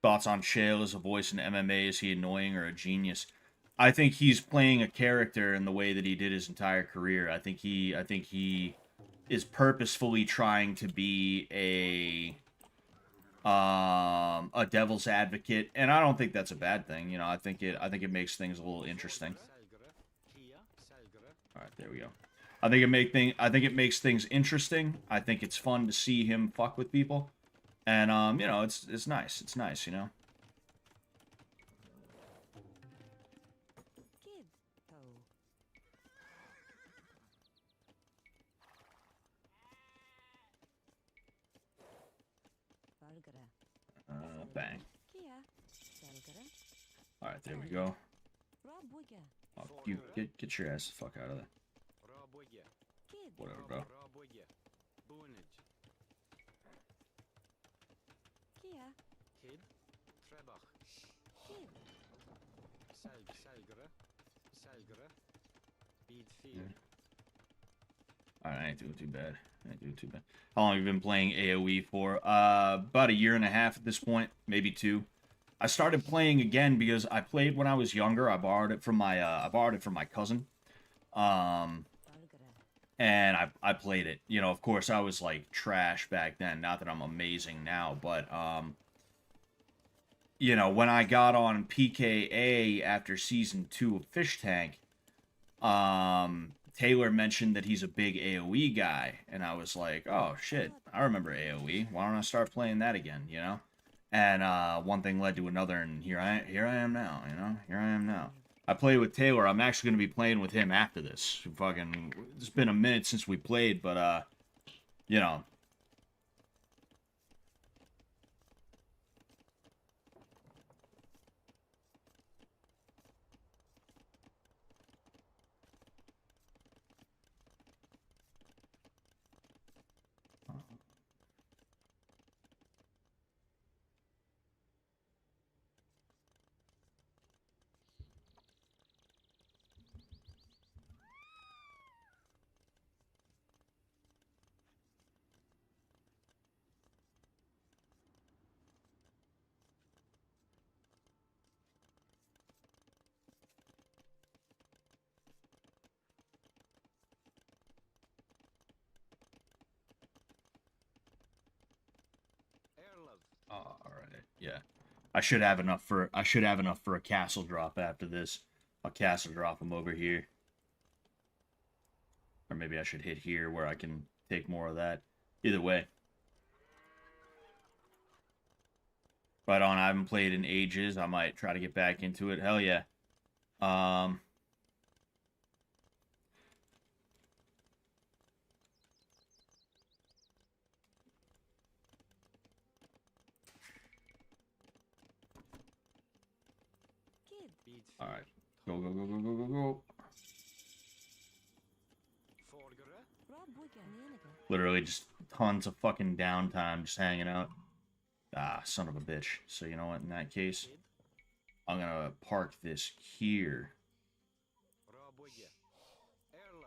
S1: Thoughts on Shale as a voice in MMA? Is he annoying or a genius? I think he's playing a character in the way that he did his entire career. I think he is purposefully trying to be a devil's advocate, and I don't think that's a bad thing. You know, I think it makes things a little interesting. All right, there we go. I think it makes things interesting. I think it's fun to see him fuck with people, and you know, it's nice. It's nice, you know. Bang. All right, there we go. Oh, you get your ass the fuck out of there. Whatever, bro. Alright, I ain't doing too bad. How long have you been playing AoE for? About a year and a half at this point, maybe 2. I started playing again because I played when I was younger. I borrowed it from my cousin. And I played it. You know, of course, I was like trash back then. Not that I'm amazing now, but you know, when I got on PKA after season 2 of Fish Tank, Taylor mentioned that he's a big AoE guy, and I was like, oh shit, I remember AoE. Why don't I start playing that again? You know, and one thing led to another, and here I am now. You know, here I am now. I played with Taylor. I'm actually gonna be playing with him after this. Fucking, it's been a minute since we played, but you know. All right, yeah. I should have enough for a castle drop after this. I'll castle drop him over here. Or maybe I should hit here where I can take more of that. Either way. Right on, I haven't played in ages. I might try to get back into it. Hell yeah. Alright. Go. Literally just tons of fucking downtime just hanging out. Ah, son of a bitch. So you know what, in that case, I'm gonna park this here.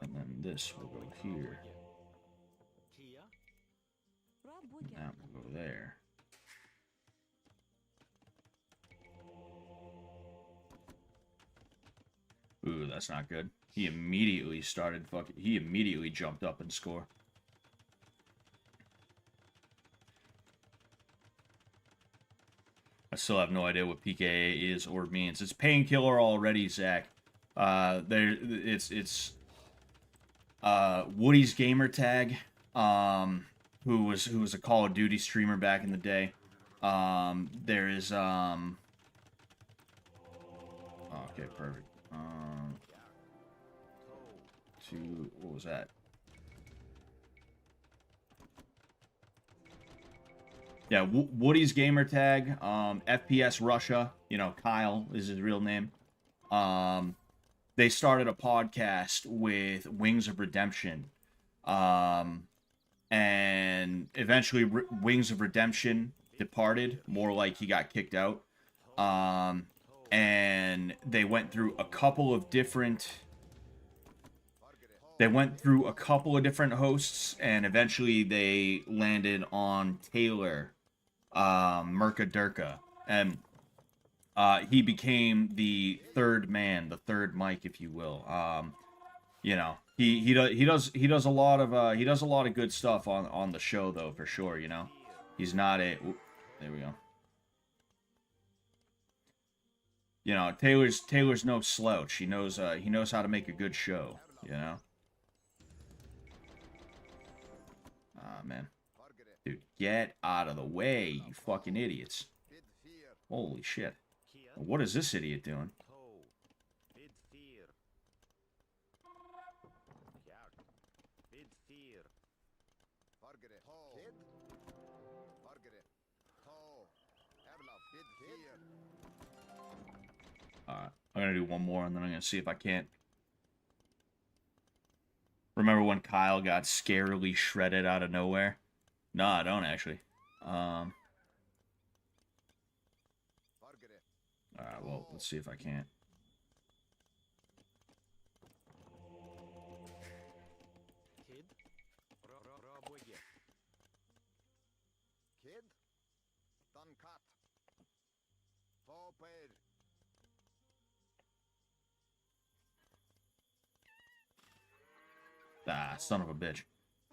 S1: And then this will go here. And that will go there. Ooh, that's not good. He immediately started fucking... He immediately jumped up and scored. I still have no idea what PKA is or means. It's painkiller already, Zach. It's Woody's gamer tag, who was a Call of Duty streamer back in the day. There is okay, perfect. What was that? Yeah, Woody's gamer tag, FPS Russia, you know, Kyle is his real name. They started a podcast with Wings of Redemption. And eventually Wings of Redemption departed, more like he got kicked out. And they went through a couple of different hosts, and eventually they landed on Taylor Merca Durka, and he became the third man, the third mic, if you will. You know, he does a lot of good stuff on the show, though, for sure. You know, he's not a... There we go. You know, Taylor's no slouch. He knows how to make a good show. You know. Ah, man. Dude, get out of the way, you fucking idiots. Holy shit. What is this idiot doing? Alright, I'm gonna do one more, and then I'm gonna see if I can't. Remember when Kyle got scarily shredded out of nowhere? No, I don't actually. Alright, well, let's see if I can't. Ah, son of a bitch.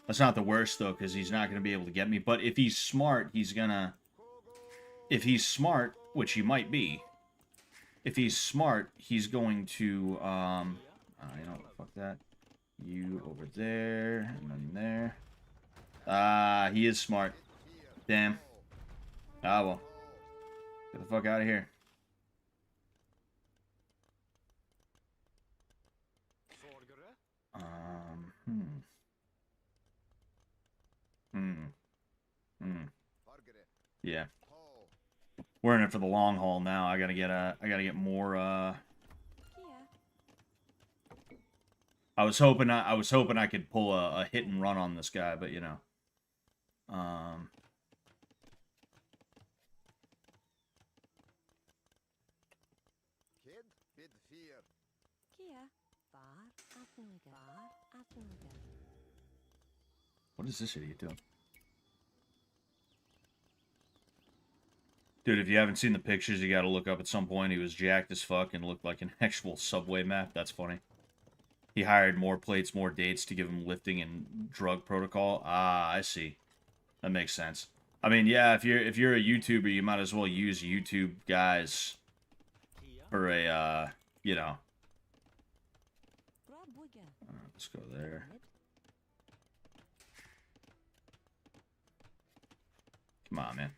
S1: That's not the worst, though, because he's not going to be able to get me. But if he's smart, he's going to... If he's smart, which he might be, if he's smart, he's going to, you know, fuck that. You over there, and then there. Ah, he is smart. Damn. Ah, well. Get the fuck out of here. Yeah. We're in it for the long haul now. I gotta get more, I was hoping I could pull a hit and run on this guy, but you know. What is this idiot doing? Dude, if you haven't seen the pictures, you gotta look up at some point. He was jacked as fuck and looked like an actual subway map. That's funny. He hired more plates, more dates to give him lifting and drug protocol. Ah, I see. That makes sense. I mean, yeah, if you're a YouTuber, you might as well use YouTube guys for a, you know. Let's go there. Come on, man.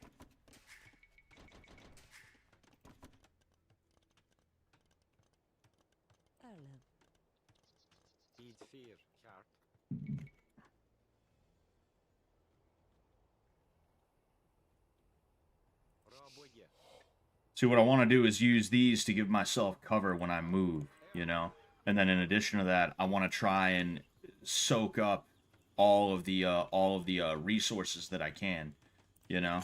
S1: See, what I want to do is use these to give myself cover when I move, you know? And then in addition to that, I want to try and soak up all of the resources that I can, you know.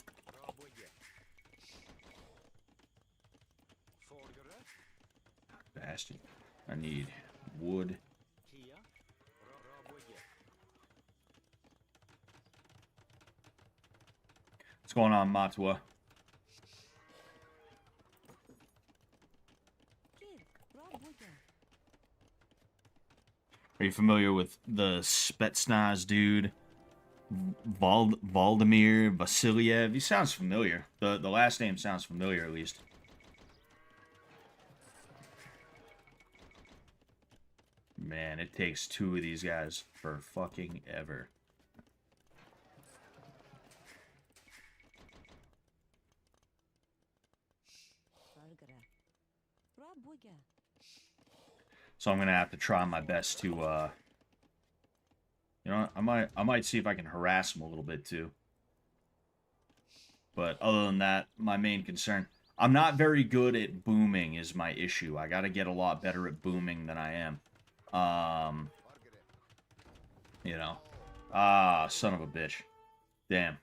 S1: Bastard. I need wood. What's going on, Matua? Are you familiar with the Spetsnaz dude? Valdemir Vasiliev? He sounds familiar. The last name sounds familiar, at least. Man, it takes two of these guys for fucking ever. So I'm gonna have to try my best to, you know, I might see if I can harass him a little bit too. But other than that, my main concern, I'm not very good at booming is my issue. I gotta get a lot better at booming than I am. You know. Ah, son of a bitch. Damn.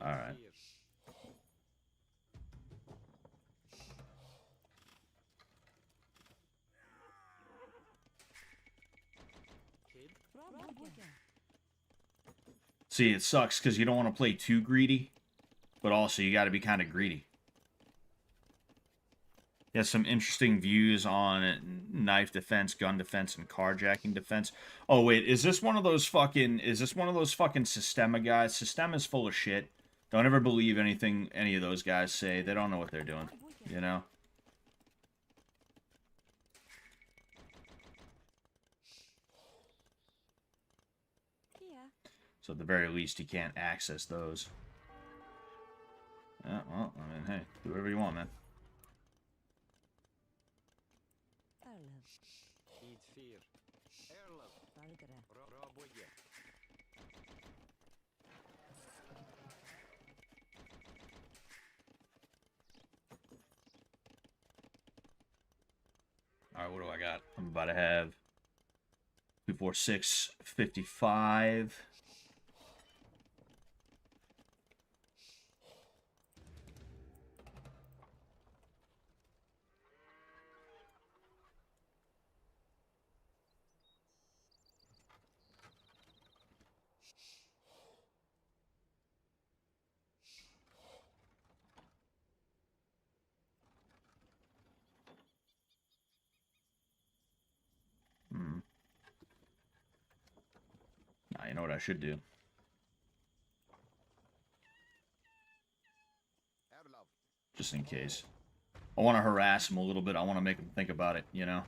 S1: Alright. See, it sucks because you don't want to play too greedy, but also you got to be kind of greedy. He has some interesting views on knife defense, gun defense, and carjacking defense. Oh wait, is this one of those fucking Sistema guys? Sistema's full of shit. Don't ever believe anything any of those guys say. They don't know what they're doing, you know? So at the very least, he can't access those. Yeah, well, I mean, hey, do whatever you want, man. Alright, what do I got? I'm about to have 2, 4, 6, 55. Nah, you know what I should do? Just in case. I want to harass him a little bit. I want to make him think about it, you know?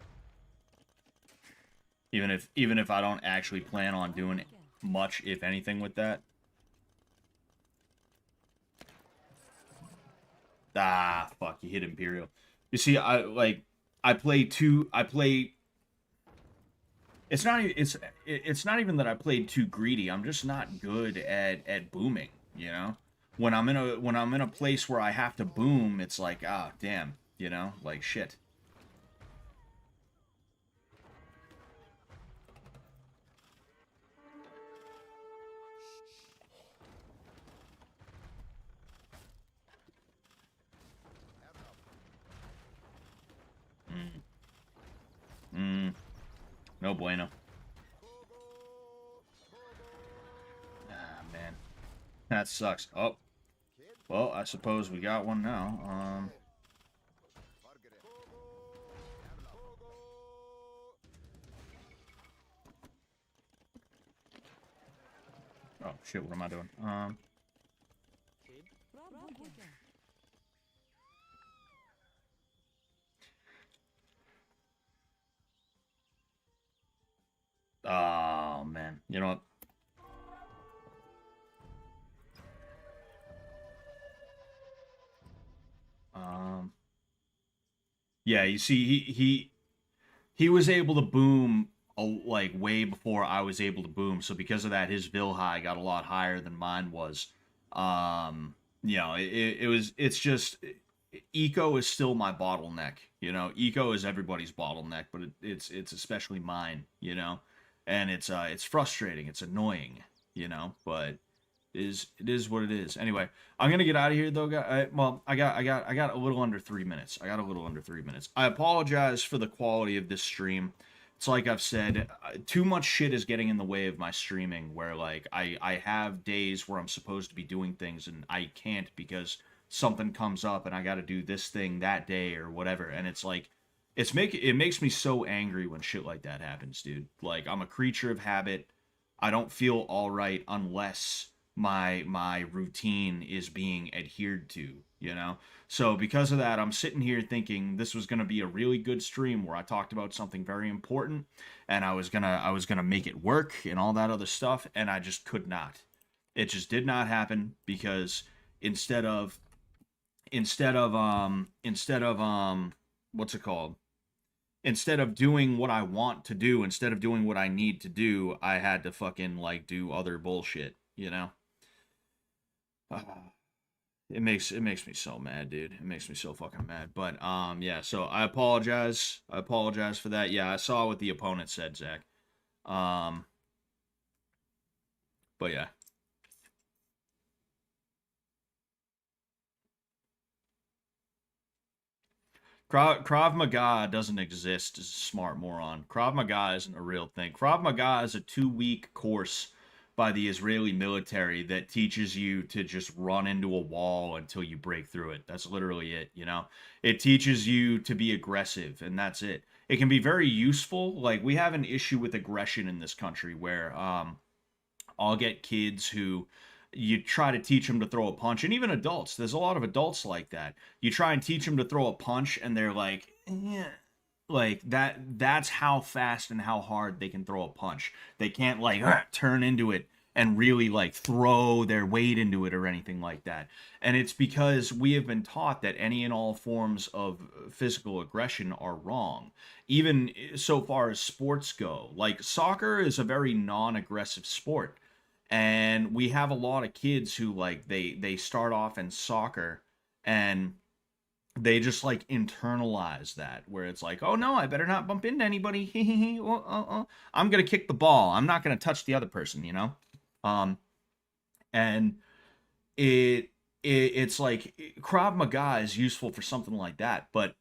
S1: Even if I don't actually plan on doing much, if anything, with that. Ah, fuck, you hit Imperial. You see, I play it's not even that I played too greedy. I'm just not good at booming, you know? When I'm in a place where I have to boom, it's like, ah, damn, you know? Like shit. No bueno. Ah, man. That sucks. Oh. Well, I suppose we got one now. Oh, shit, what am I doing? Oh, man. You know what? Yeah, you see, he was able to boom like way before I was able to boom. So because of that, his Vil high got a lot higher than mine was. You know, it's just eco is still my bottleneck. You know, eco is everybody's bottleneck, but it's especially mine. You know, and it's frustrating. It's annoying. You know, but it is what it is. Anyway, I'm gonna get out of here though, guys. Well, I got a little under 3 minutes. I got a little under 3 minutes. I apologize for the quality of this stream. It's like I've said, too much shit is getting in the way of my streaming. Where like I have days where I'm supposed to be doing things and I can't because something comes up and I got to do this thing that day or whatever. And it's like it makes me so angry when shit like that happens, dude. Like I'm a creature of habit. I don't feel all right unless my routine is being adhered to, you know. So because of that, I'm sitting here thinking this was going to be a really good stream where I talked about something very important and I was going to make it work and all that other stuff, and I just could not. It just did not happen because instead of what's it called? Instead of doing what I want to do, instead of doing what I need to do, I had to fucking like do other bullshit, you know? It makes me so mad, dude. It makes me so fucking mad. But yeah, so I apologize. I apologize for that. Yeah, I saw what the opponent said, Zach. But yeah. Krav Maga doesn't exist as a smart moron. Krav Maga isn't a real thing. Krav Maga is a 2-week course by the Israeli military that teaches you to just run into a wall until you break through it. That's literally it, you know? It teaches you to be aggressive, and that's it. It can be very useful. Like, we have an issue with aggression in this country where I'll get kids who you try to teach them to throw a punch, and even adults. There's a lot of adults like that. You try and teach them to throw a punch, and they're like, yeah. Like that's how fast and how hard they can throw a punch. They can't like turn into it and really like throw their weight into it or anything like that. And it's because we have been taught that any and all forms of physical aggression are wrong. Even so far as sports go, like soccer is a very non-aggressive sport. And we have a lot of kids who like they start off in soccer and they just like internalize that where it's like, oh no, I better not bump into anybody. I'm gonna kick the ball, I'm not gonna touch the other person, you know. And it's like Krav Maga is useful for something like that, but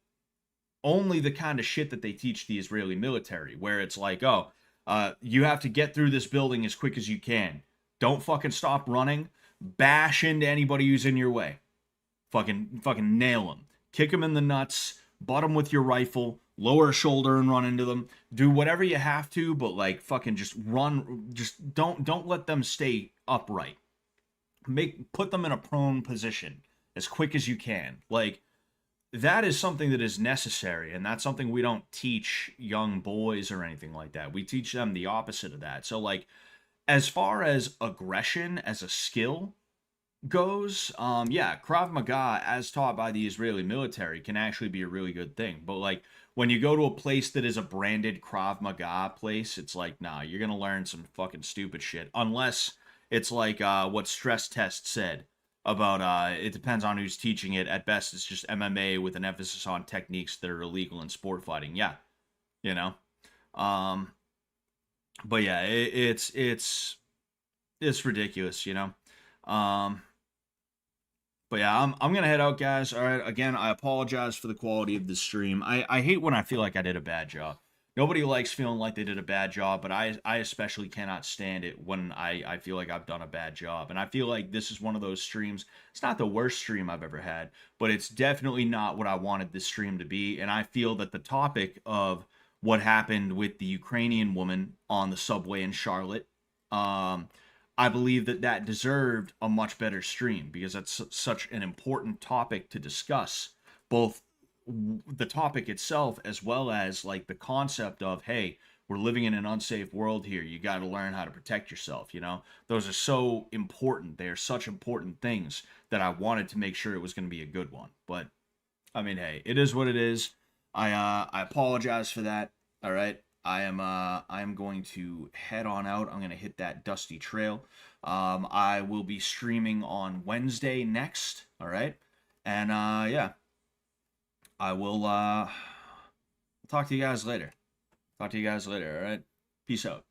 S1: only the kind of shit that they teach the Israeli military, where it's like, oh, you have to get through this building as quick as you can, don't fucking stop running, bash into anybody who's in your way, fucking nail them, kick them in the nuts, butt them with your rifle, lower a shoulder and run into them. Do whatever you have to, but like fucking just run. Just don't let them stay upright. Put them in a prone position as quick as you can. Like that is something that is necessary, and that's something we don't teach young boys or anything like that. We teach them the opposite of that. So like as far as aggression as a skill goes, yeah, Krav Maga, as taught by the Israeli military, can actually be a really good thing. But like when you go to a place that is a branded Krav Maga place, it's like, nah, you're gonna learn some fucking stupid shit. Unless it's like what Stress Test said about it depends on who's teaching it. At best, it's just MMA with an emphasis on techniques that are illegal in sport fighting. Yeah, you know. But yeah, it's ridiculous, you know. But yeah, I'm gonna head out, guys. All right. Again, I apologize for the quality of this stream. I hate when I feel like I did a bad job. Nobody likes feeling like they did a bad job, but I especially cannot stand it when I feel like I've done a bad job. And I feel like this is one of those streams. It's not the worst stream I've ever had, but it's definitely not what I wanted this stream to be. And I feel that the topic of what happened with the Ukrainian woman on the subway in Charlotte, I believe that deserved a much better stream because that's such an important topic to discuss, both the topic itself as well as like the concept of, hey, we're living in an unsafe world here, you got to learn how to protect yourself, you know. Those are so important. They are such important things that I wanted to make sure it was going to be a good one. But I mean, hey, it is what it is. I apologize for that. All right. I am going to head on out. I'm going to hit that dusty trail. I will be streaming on Wednesday next. All right. And yeah. I will talk to you guys later. Talk to you guys later, all right? Peace out.